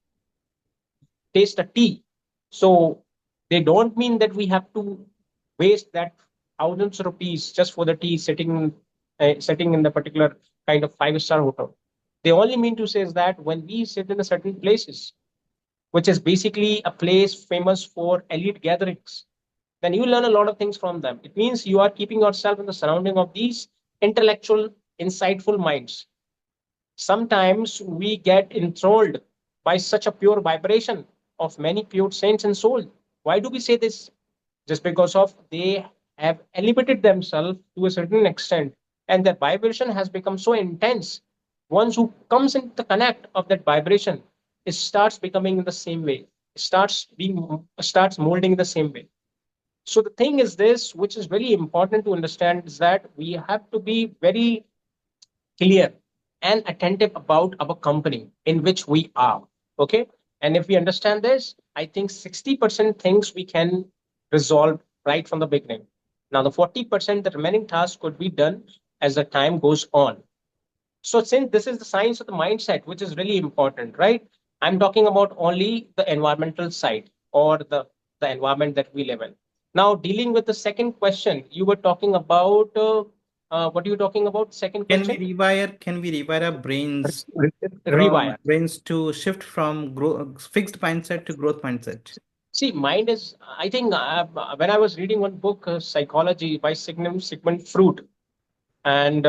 Speaker 2: taste a tea? So they don't mean that we have to waste that thousands of rupees just for the tea sitting in the particular kind of five-star hotel. They only mean to say is that when we sit in a certain places, which is basically a place famous for elite gatherings, then you learn a lot of things from them. It means you are keeping yourself in the surrounding of these intellectual, insightful minds. Sometimes we get enthralled by such a pure vibration of many pure saints and souls. Why do we say this? Just because of they have elevated themselves to a certain extent, and their vibration has become so intense. Once who comes into the connect of that vibration, it starts becoming in the same way. It starts molding in the same way. So the thing is this, which is very important to understand, is that we have to be very clear and attentive about our company in which we are. Okay. And if we understand this, I think 60% things we can resolve right from the beginning. Now, the 40%, the remaining task could be done as the time goes on. So, since this is the science of the mindset, which is really important, right? I'm talking about only the environmental side or the environment that we live in. Now, dealing with the second question, you were talking about what are you talking about? Second question?
Speaker 1: Can we rewire our brains
Speaker 2: Rewire.
Speaker 1: to shift from fixed mindset to growth mindset?
Speaker 2: See, mind is, I think, when I was reading one book, Psychology by Sigmund Freud, and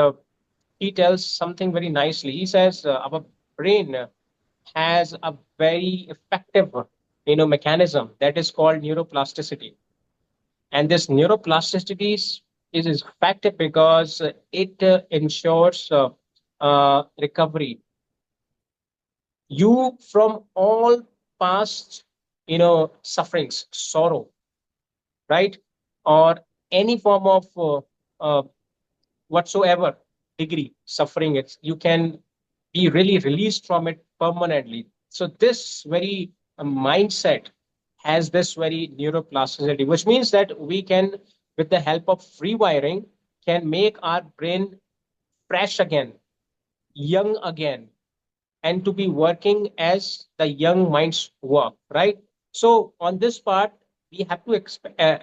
Speaker 2: he tells something very nicely. He says our brain has a very effective, mechanism that is called neuroplasticity. And this neuroplasticity is effective because it ensures recovery. You from all past, sufferings, sorrow, right? Or any form of uh, whatsoever degree suffering it's you can be really released from it permanently. So this very mindset has this very neuroplasticity, which means that we can, with the help of rewiring, can make our brain fresh again, young again, and to be working as the young minds work, right? So on this part, we have to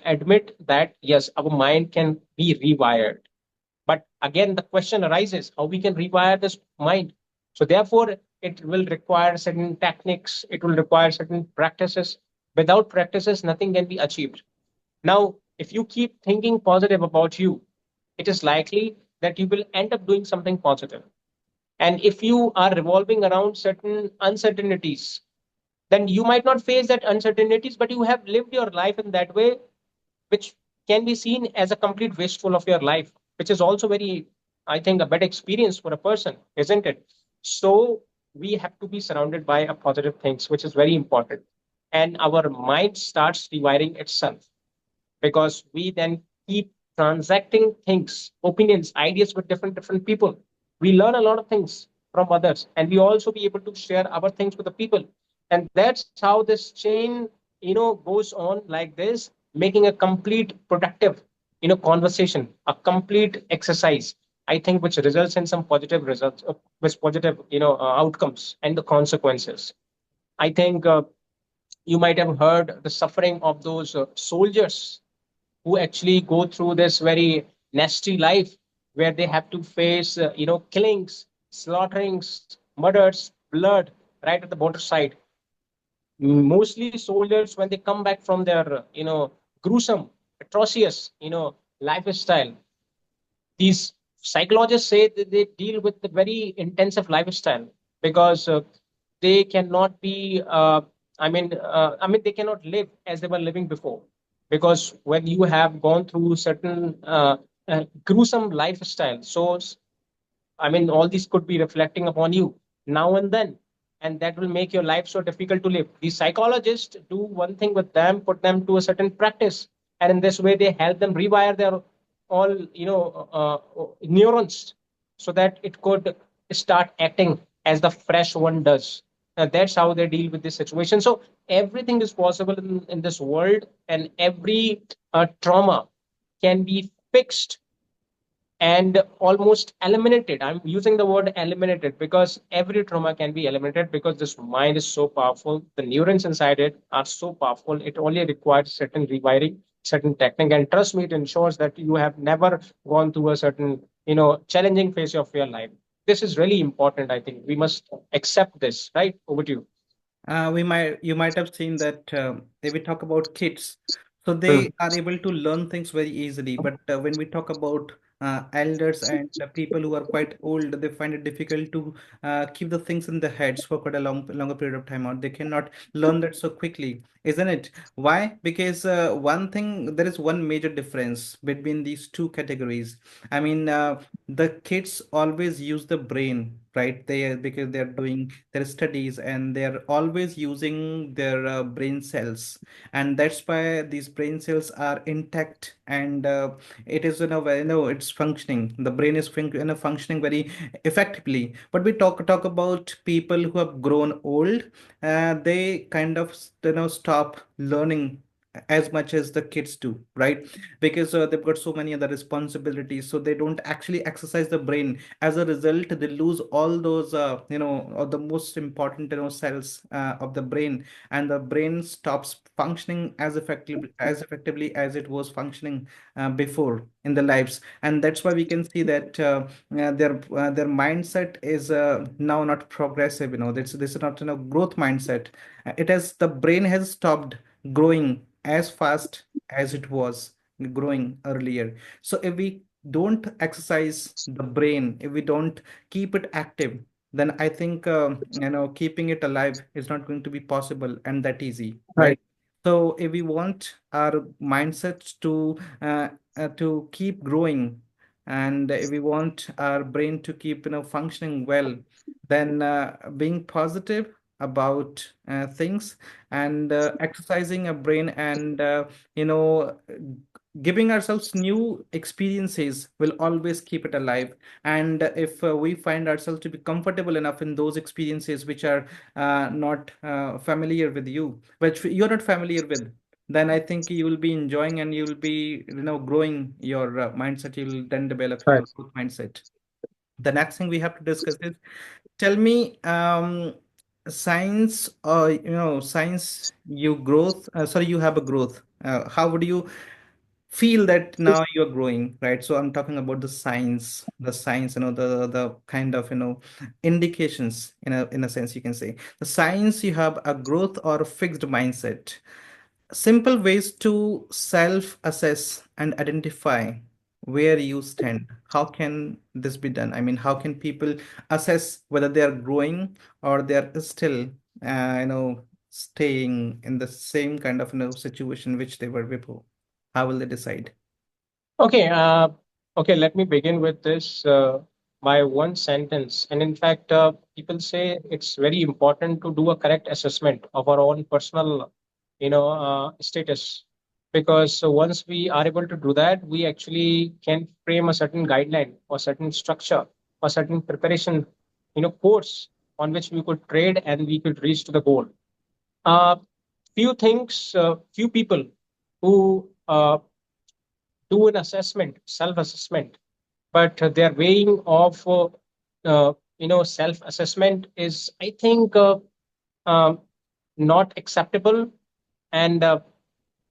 Speaker 2: admit that yes, our mind can be rewired. But again, the question arises how we can rewire this mind. So therefore, it will require certain techniques, it will require certain practices. Without practices, nothing can be achieved. Now, if you keep thinking positive about you, it is likely that you will end up doing something positive. And if you are revolving around certain uncertainties, then you might not face that uncertainties, but you have lived your life in that way, which can be seen as a complete wasteful of your life, which is also very, I think, a bad experience for a person, isn't it? So we have to be surrounded by a positive things, which is very important. And our mind starts rewiring itself because we then keep transacting things, opinions, ideas with different people. We learn a lot of things from others, and we also be able to share our things with the people. And that's how this chain, goes on like this, making a complete productive, conversation, a complete exercise. I think which results in some positive results, with positive, outcomes and the consequences. I think you might have heard the suffering of those soldiers who actually go through this very nasty life where they have to face killings, slaughterings, murders, blood right at the border side. Mostly soldiers, when they come back from their gruesome, atrocious lifestyle, these psychologists say that they deal with the very intensive lifestyle because they cannot be they cannot live as they were living before, because when you have gone through certain gruesome lifestyle, so all these could be reflecting upon you now and then, and that will make your life so difficult to live. The psychologists do one thing with them, put them to a certain practice, and in this way they help them rewire their all neurons so that it could start acting as the fresh one does. That's how they deal with this situation. So everything is possible in this world, and every trauma can be fixed and almost eliminated. I'm using the word eliminated because every trauma can be eliminated because this mind is so powerful. The neurons inside it are so powerful. It only requires certain rewiring, certain technique. And trust me, it ensures that you have never gone through a certain, challenging phase of your life. This is really important. I think we must accept this, right? Over to you.
Speaker 1: You might have seen that if we talk about kids, so
Speaker 2: Hmm.
Speaker 1: they are able to learn things very easily. But when we talk about elders and the people who are quite old, they find it difficult to keep the things in their heads for quite a longer period of time, or they cannot learn that so quickly, isn't it? Why? Because one thing, there is one major difference between these two categories. I mean, the kids always use the brain, right? Because they're doing their studies and they're always using their brain cells, and that's why these brain cells are intact, and it is in a way, it's functioning. The brain is functioning very effectively. But we talk about people who have grown old. They kind of stop learning as much as the kids do, right? Because they've got so many other responsibilities, so they don't actually exercise the brain. As a result, they lose all those or the most important cells of the brain, and the brain stops functioning as effectively as it was functioning before in the lives. And that's why we can see that their mindset is now not progressive. This is not growth mindset. It has The brain has stopped growing as fast as it was growing earlier. So if we don't exercise the brain, if we don't keep it active, then I think keeping it alive is not going to be possible and that easy, right?
Speaker 2: Right.
Speaker 1: So if we want our mindsets to keep growing, and if we want our brain to keep functioning well, then being positive about things, and exercising a brain, and you know Giving ourselves new experiences will always keep it alive. And if we find ourselves to be comfortable enough in those experiences which are not familiar with you, which you're not familiar with, then I think you will be enjoying and you will be, growing your mindset. You will then develop your
Speaker 2: Right.
Speaker 1: growth mindset. The next thing we have to discuss is, tell me, science, science, you growth, sorry, you have a growth. How would you feel that now you're growing, right? So I'm talking about the science, the kind of, indications, in a sense, you can say. The science, you have a growth or a fixed mindset. Simple ways to self assess and identify where you stand. How can this be done? I mean, how can people assess whether they are growing or they are still, staying in the same kind of, situation which they were before? How will they decide?
Speaker 2: Okay, okay, let me begin with this by one sentence. And in fact, people say it's very important to do a correct assessment of our own personal, status. Because once we are able to do that, we actually can frame a certain guideline or certain structure or certain preparation, course on which we could trade and we could reach to the goal. Uh, few people who do an assessment, self-assessment, but their weighing of self-assessment is, I think, um, not acceptable, and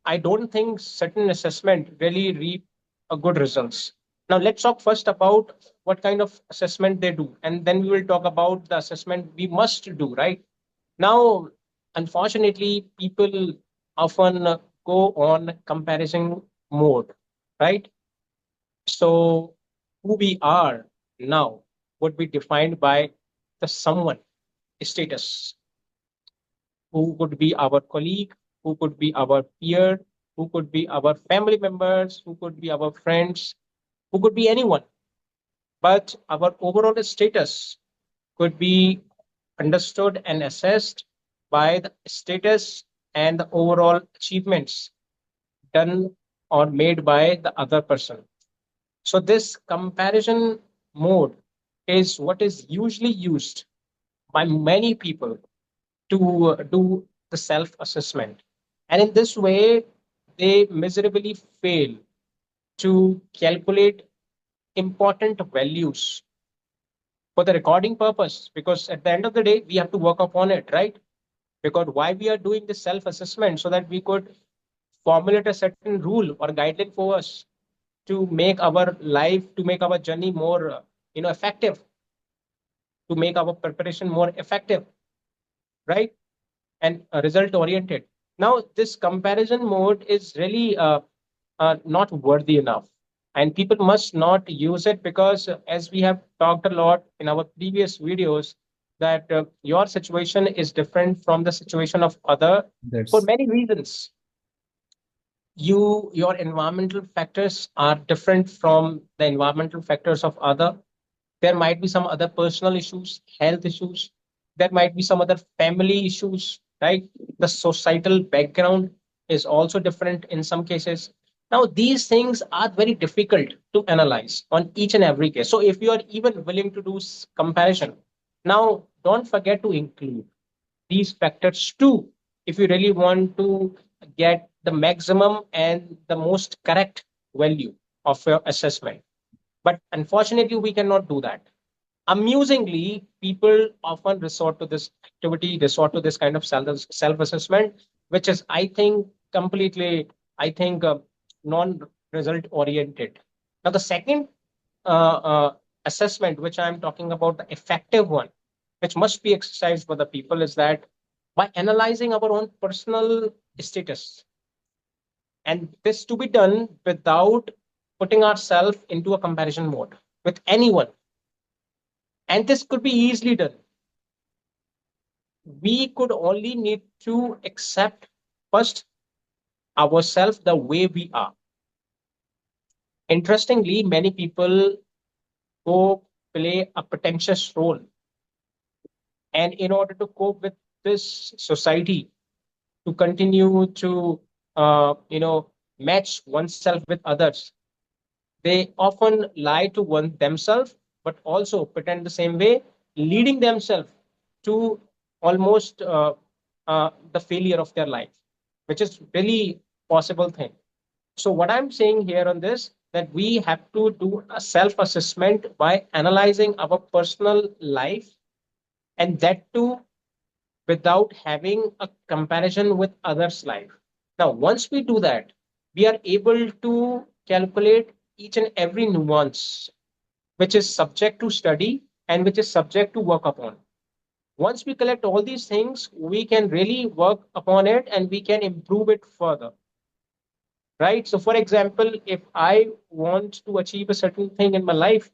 Speaker 2: I don't think certain assessment really reap good results. Now, let's talk first about what kind of assessment they do, and then we will talk about the assessment we must do. Right now, unfortunately, people often go on comparison mode, right? So, who we are now would be defined by the someone status, who could be our colleague, who could be our peer, who could be our family members, who could be our friends, who could be anyone. But our overall status could be understood and assessed by the status and the overall achievements done or made by the other person. So this comparison mode is what is usually used by many people to do the self assessment. And in this way, they miserably fail to calculate important values for the recording purpose. Because at the end of the day, we have to work upon it, right? Because why we are doing the self assessment, so that we could formulate a certain rule or guideline for us to make our life, to make our journey more effective, to make our preparation more effective, right? And result oriented. Now, this comparison mode is really not worthy enough. And people must not use it because, as we have talked a lot in our previous videos, that your situation is different from the situation of other for
Speaker 1: That's
Speaker 2: many reasons. Your environmental factors are different from the environmental factors of other. There might be some other personal issues, health issues. There might be some other family issues, right? The societal background is also different in some cases. Now, these things are very difficult to analyze on each and every case. So, if you are even willing to do comparison, now don't forget to include these factors too, if you really want to get the maximum and the most correct value of your assessment. But unfortunately, we cannot do that. Amusingly, people often resort to this activity, resort to this kind of self assessment, which is, I think, completely, I think, non result oriented. Now, the second assessment, which I'm talking about, the effective one, which must be exercised by the people, is that by analyzing our own personal status, and this to be done without putting ourselves into a comparison mode with anyone. And this could be easily done. We could only need to accept first ourselves the way we are. Interestingly, many people go play a pretentious role. And in order to cope with this society, to continue to, match oneself with others. They often lie to one themselves, but also pretend the same way, leading themselves to almost the failure of their life, which is really possible thing. So what I'm saying here on this, that we have to do a self-assessment by analyzing our personal life, and that too without having a comparison with others' life. Now, once we do that, we are able to calculate each and every nuance which is subject to study and which is subject to work upon. Once we collect all these things, we can really work upon it and we can improve it further, right? So, for example, if I want to achieve a certain thing in my life,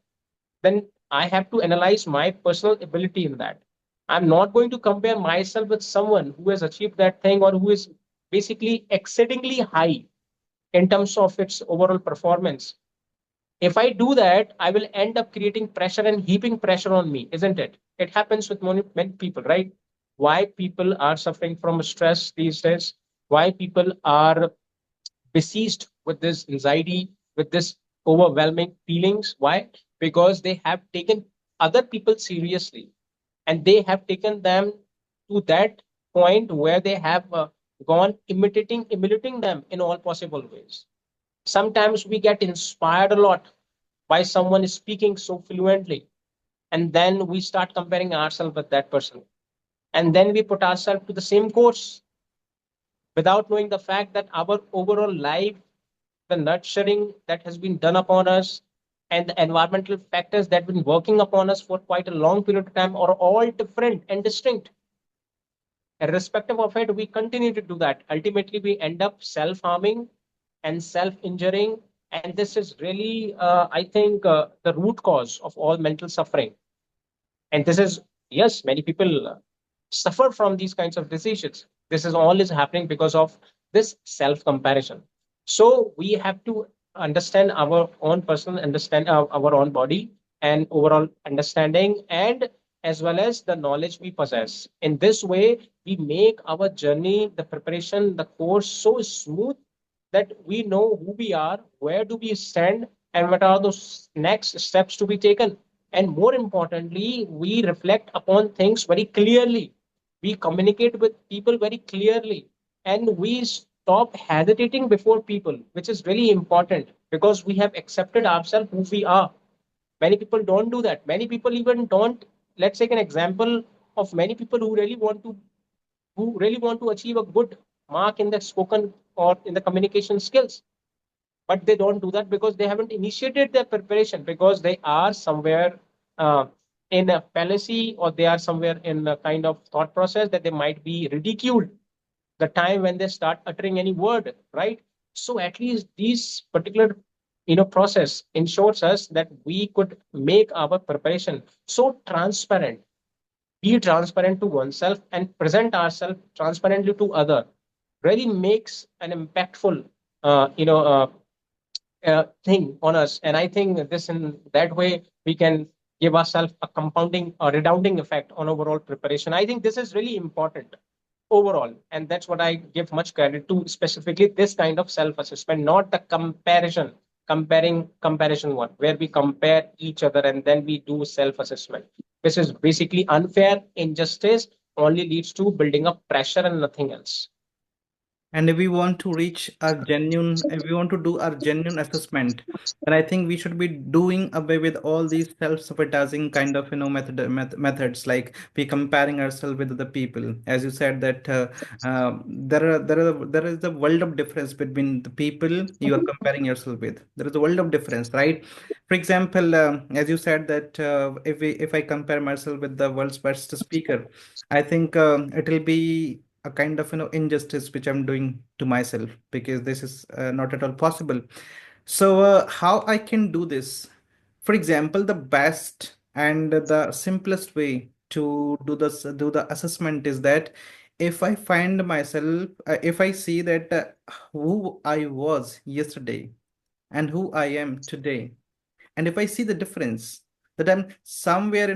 Speaker 2: then I have to analyze my personal ability in that. I'm not going to compare myself with someone who has achieved that thing or who is basically exceedingly high in terms of its overall performance. If I do that, I will end up creating pressure and heaping pressure on me, isn't it? It happens with many people, right? Why people are suffering from stress these days, why people are besieged with this anxiety, with this overwhelming feelings. Why? Because they have taken other people seriously, and they have taken them to that point where they have gone imitating them in all possible ways. Sometimes we get inspired a lot by someone speaking so fluently, and then we start comparing ourselves with that person, and then we put ourselves to the same course without knowing the fact that our overall life, the nurturing that has been done upon us, and the environmental factors that have been working upon us for quite a long period of time are all different and distinct. Irrespective of it, we continue to do that. Ultimately, we end up self harming and self injuring. And this is really, I think, the root cause of all mental suffering. And this is, yes, many people suffer from these kinds of diseases. This is all is happening because of this self comparison. So we have to understand our own personal understand our own body and overall understanding, and as well as the knowledge we possess. In this way, we make our journey, the preparation, the course so smooth that we know who we are, where do we stand, and what are those next steps to be taken. And more importantly, we reflect upon things very clearly. We communicate with people very clearly, and we stop hesitating before people, which is really important because we have accepted ourselves who we are. Many people don't do that. Many people even don't. Let's take an example of many people who really want to achieve a good mark in the spoken or in the communication skills, but they don't do that because they haven't initiated their preparation, because they are somewhere uh, in a fallacy, or they are somewhere in a kind of thought process that they might be ridiculed the time when they start uttering any word, right? So at least these particular process ensures us that we could make our preparation so transparent, be transparent to oneself and present ourselves transparently to other, really makes an impactful thing on us. And I think this, in that way, we can give ourselves a compounding or redounding effect on overall preparation. I think this is really important overall, and that's what I give much credit to, specifically this kind of self-assessment, not the comparison one, where we compare each other and then we do self-assessment. This is basically unfair. Injustice only leads to building up pressure and nothing else.
Speaker 1: And if we want to reach our genuine, if we want to do our genuine assessment, then I think we should be doing away with all these self-sabotaging kind of, methods, like we comparing ourselves with other people. As you said that there is a world of difference between the people you are comparing yourself with. There is a world of difference, right? For example, as you said that if I compare myself with the world's best speaker, I think it will be a kind of injustice which I'm doing to myself, because this is not at all possible. So how I can do this? For example, the best and the simplest way to do the assessment is that if I find myself, if I see that who I was yesterday and who I am today, and if I see the difference, that I'm somewhere,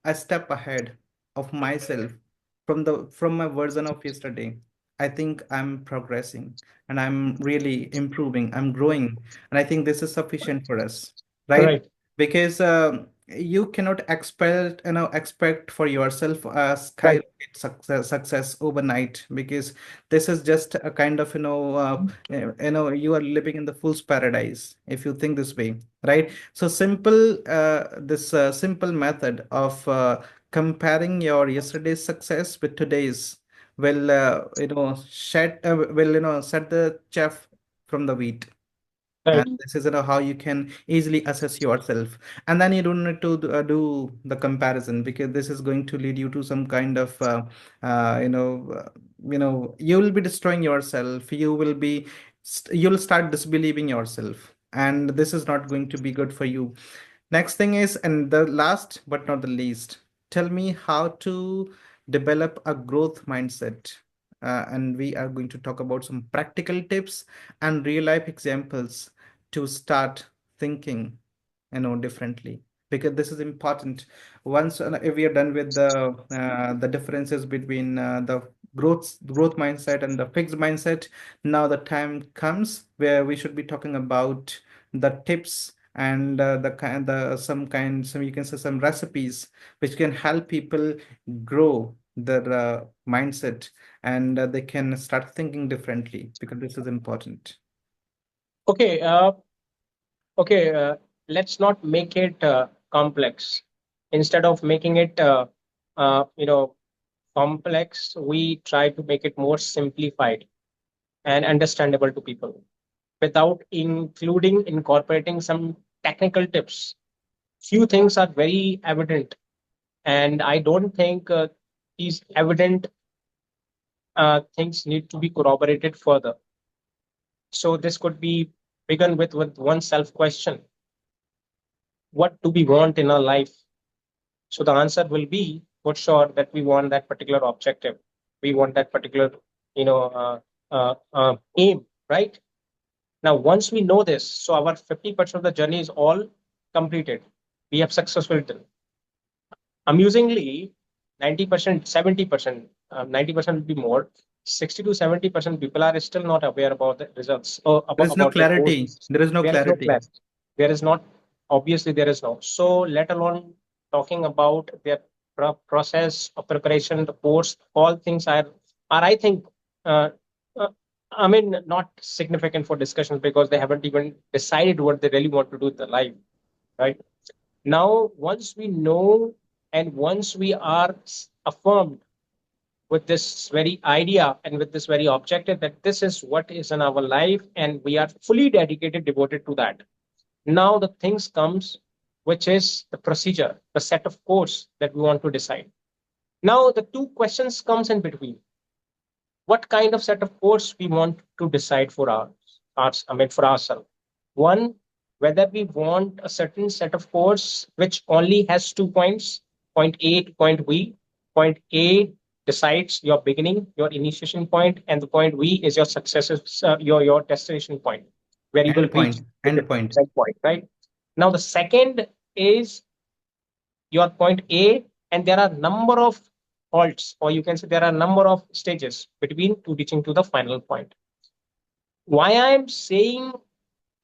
Speaker 1: a step ahead of myself from my version of yesterday, I think I'm progressing and I'm really improving, I'm growing. And I think this is sufficient for us, right?
Speaker 2: Right.
Speaker 1: Because you cannot expect for yourself a
Speaker 2: Right.
Speaker 1: skyrocket success overnight, because this is just a kind of, you are living in the fool's paradise if you think this way, right? So this simple method of comparing your yesterday's success with today's will set the chaff from the wheat. And
Speaker 2: Right.
Speaker 1: this is how you can easily assess yourself, and then you don't need to do the comparison, because this is going to lead you to some kind of uh, you know uh, you will be destroying yourself. You'll start disbelieving yourself, and this is not going to be good for you. Next thing is, and the last but not the least, tell me how to develop a growth mindset. And we are going to talk about some practical tips and real life examples to start thinking, differently. Because this is important. Once if we are done with the differences between the growth mindset and the fixed mindset, now the time comes where we should be talking about the tips and some you can say some recipes which can help people grow their mindset, and they can start thinking differently, because this is important.
Speaker 2: Okay. Okay. Let's not make it complex. Instead of making it, complex, we try to make it more simplified and understandable to people without incorporating some technical tips. Few things are very evident, and I don't think these evident things need to be corroborated further. So this could be begun with one self question: what do we want in our life? So the answer will be for sure that we want that particular objective. We want that particular, aim, right? Now, once we know this, so our 50% of the journey is all completed. We have successfully done. Amusingly, 90%, 70%, 90% will be more. 60 to 70% people are still not aware about the results or
Speaker 1: There is no
Speaker 2: about their
Speaker 1: clarity.
Speaker 2: courses.
Speaker 1: There is no
Speaker 2: There is no
Speaker 1: clarity.
Speaker 2: clarity. There is not, obviously, there is no. So, let alone talking about their process of preparation, the course, all things are I think, uh, uh, I mean, not significant for discussions because they haven't even decided what they really want to do in their life, right? Now, once we know and once we are affirmed with this very idea and with this very objective that this is what is in our life and we are fully dedicated, devoted to that. Now the things comes, which is the procedure, the set of course that we want to decide. Now the two questions comes in between. What kind of set of course we want to decide for for ourselves. One, whether we want a certain set of course which only has 2 points, point A to point B. Point A decides your beginning, your initiation point, and the point B is your successes, your destination point, where you will
Speaker 1: End
Speaker 2: reach
Speaker 1: point.
Speaker 2: to the
Speaker 1: End point.
Speaker 2: end point, right? Now the second is your point A, and there are number of halts, or you can say there are number of stages between to reaching to the final point. Why I'm saying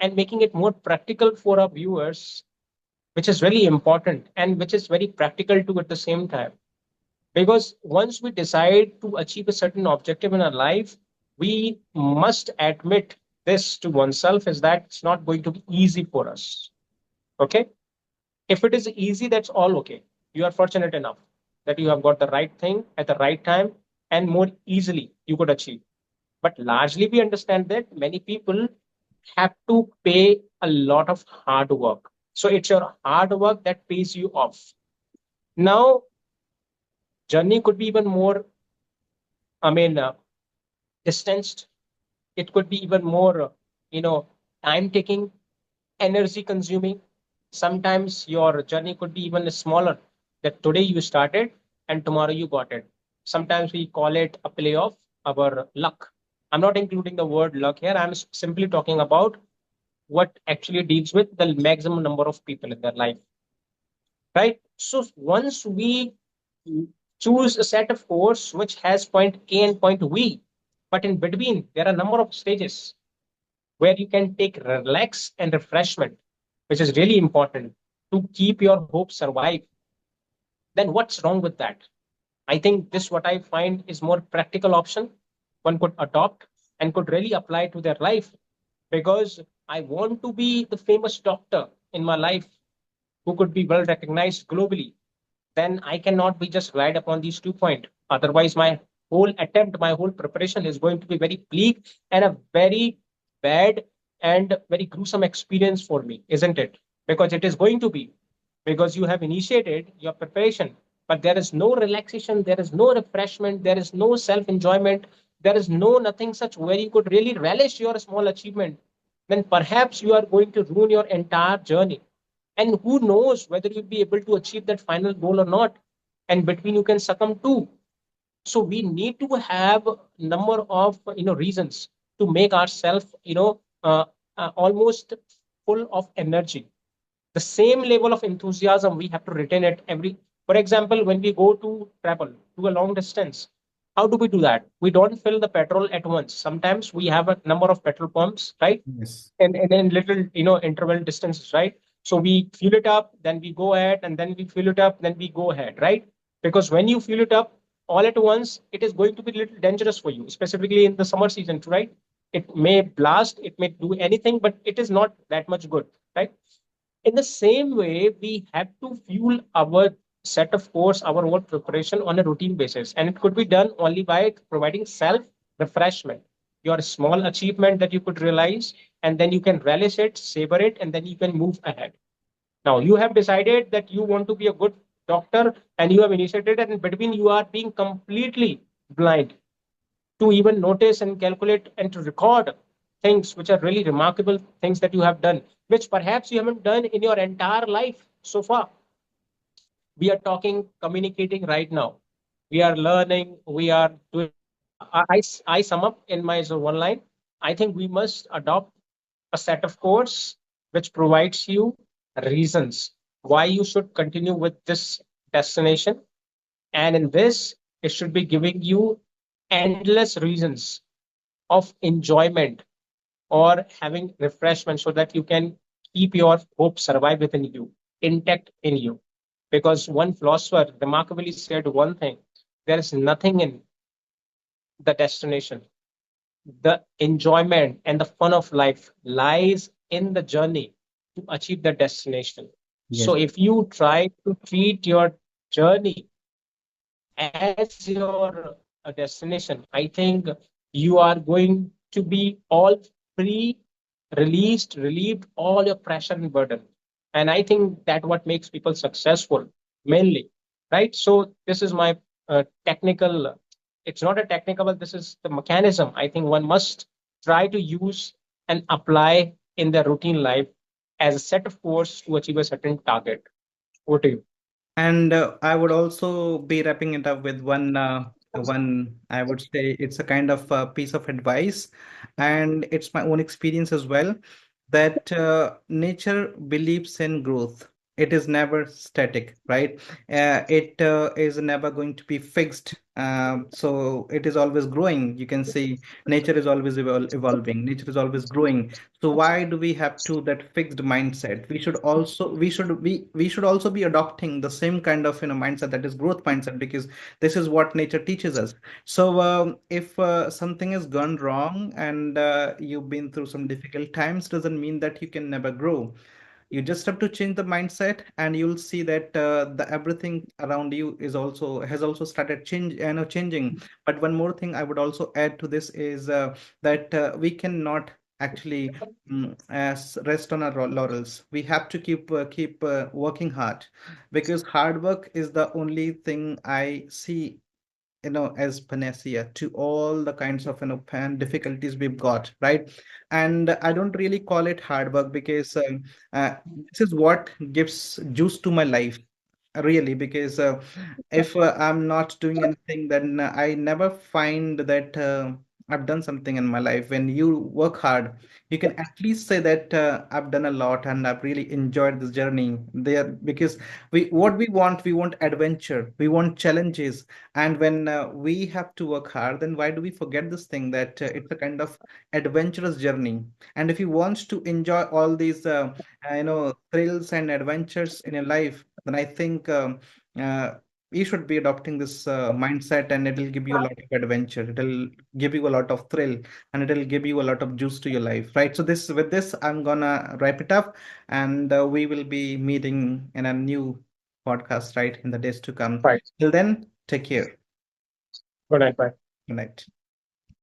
Speaker 2: and making it more practical for our viewers, which is really important and which is very practical too at the same time. Because once we decide to achieve a certain objective in our life, we must admit this to oneself is that it's not going to be easy for us. Okay. If it is easy, that's all okay. You are fortunate enough that you have got the right thing at the right time and more easily you could achieve. But largely, we understand that many people have to pay a lot of hard work. So it's your hard work that pays you off. Now, journey could be even more, I mean, distanced. It could be even more, you know, time taking, energy consuming. Sometimes your journey could be even smaller, that today you started and tomorrow you got it. Sometimes we call it a play of our luck. I'm not including the word luck here. I'm simply talking about what actually deals with the maximum number of people in their life, right? So once we choose a set of course which has point A and point B, But in between, there are a number of stages where you can take relax and refreshment, which is really important to keep your hope survive. Then what's wrong with that? I think this what I find is more practical option one could adopt and could really apply to their life, because I want to be the famous doctor in my life who could be well recognized globally. Then I cannot be just relied upon these 2 points. Otherwise, my whole attempt, my whole preparation is going to be very bleak and a very bad and very gruesome experience for me, isn't it? Because it is going to be, because you have initiated your preparation, but there is no relaxation, there is no refreshment, there is no self enjoyment, there is no nothing such where you could really relish your small achievement. Then perhaps you are going to ruin your entire journey, and who knows whether you'll be able to achieve that final goal or not, and between you can succumb too. So we need to have number of reasons to make ourselves almost full of energy. The same level of enthusiasm we have to retain at every. For example, when we go to travel to a long distance, how do we do that? We don't fill the petrol at once. Sometimes we have a number of petrol pumps, right?
Speaker 1: Yes.
Speaker 2: And then little interval distances, right? So we fill it up, then we go ahead, and then we fill it up, then we go ahead, right? Because when you fill it up all at once, it is going to be a little dangerous for you, specifically in the summer season, right? It may blast, it may do anything, but it is not that much good, right? In the same way, we have to fuel our set of course, our work preparation on a routine basis. And it could be done only by providing self refreshment, your small achievement that you could realize, and then you can relish it, savor it, and then you can move ahead. Now, you have decided that you want to be a good doctor and you have initiated, and in between, you are being completely blind to even notice and calculate and to record things which are really remarkable things that you have done, which perhaps you haven't done in your entire life so far. We are talking, communicating right now. We are learning, we are doing. I sum up in my one line. I think we must adopt a set of course which provides you reasons why you should continue with this destination. And in this, it should be giving you endless reasons of enjoyment or having refreshment so that you can keep your hope survive within you, intact in you. Because one philosopher remarkably said one thing: there is nothing in the destination. The enjoyment and the fun of life lies in the journey to achieve the destination.
Speaker 1: Yes.
Speaker 2: So if you try to treat your journey as your destination, I think you are going to be all free, released, relieved all your pressure and burden. And I think that what makes people successful mainly, right? So this is my technical. It's not a technical, but this is the mechanism. I think one must try to use and apply in their routine life as a set of course to achieve a certain target. What do you?
Speaker 1: And I would also be wrapping it up with one, I would say it's a kind of piece of advice, and it's my own experience as well, that nature believes in growth. It is never static, right? It is never going to be fixed. So it is always growing. You can see nature is always evolving. Nature is always growing. So why do we have to that fixed mindset? We should also be adopting the same kind of mindset, that is growth mindset, because this is what nature teaches us. So if something has gone wrong and you've been through some difficult times, doesn't mean that you can never grow. You just have to change the mindset, and you'll see that the everything around you is also has also started changing. But one more thing I would also add to this is that we cannot actually rest on our laurels. We have to keep working hard, because hard work is the only thing I see as panacea to all the kinds of difficulties we've got, right? And I don't really call it hard work, because this is what gives juice to my life, really. Because if I'm not doing anything, then I never find that I've done something in my life. When you work hard, you can at least say that I've done a lot and I've really enjoyed this journey there, because we want adventure, we want challenges. And when we have to work hard, then why do we forget this thing that it's a kind of adventurous journey? And if you want to enjoy all these thrills and adventures in your life, then I think uh, you should be adopting this mindset, and it'll give you a lot of adventure. It'll give you a lot of thrill, and it'll give you a lot of juice to your life, right? So this with this I'm gonna wrap it up, and we will be meeting in a new podcast, right, in the days to come.
Speaker 2: Right.
Speaker 1: Till then, take care.
Speaker 2: Good night. Bye.
Speaker 1: Good night.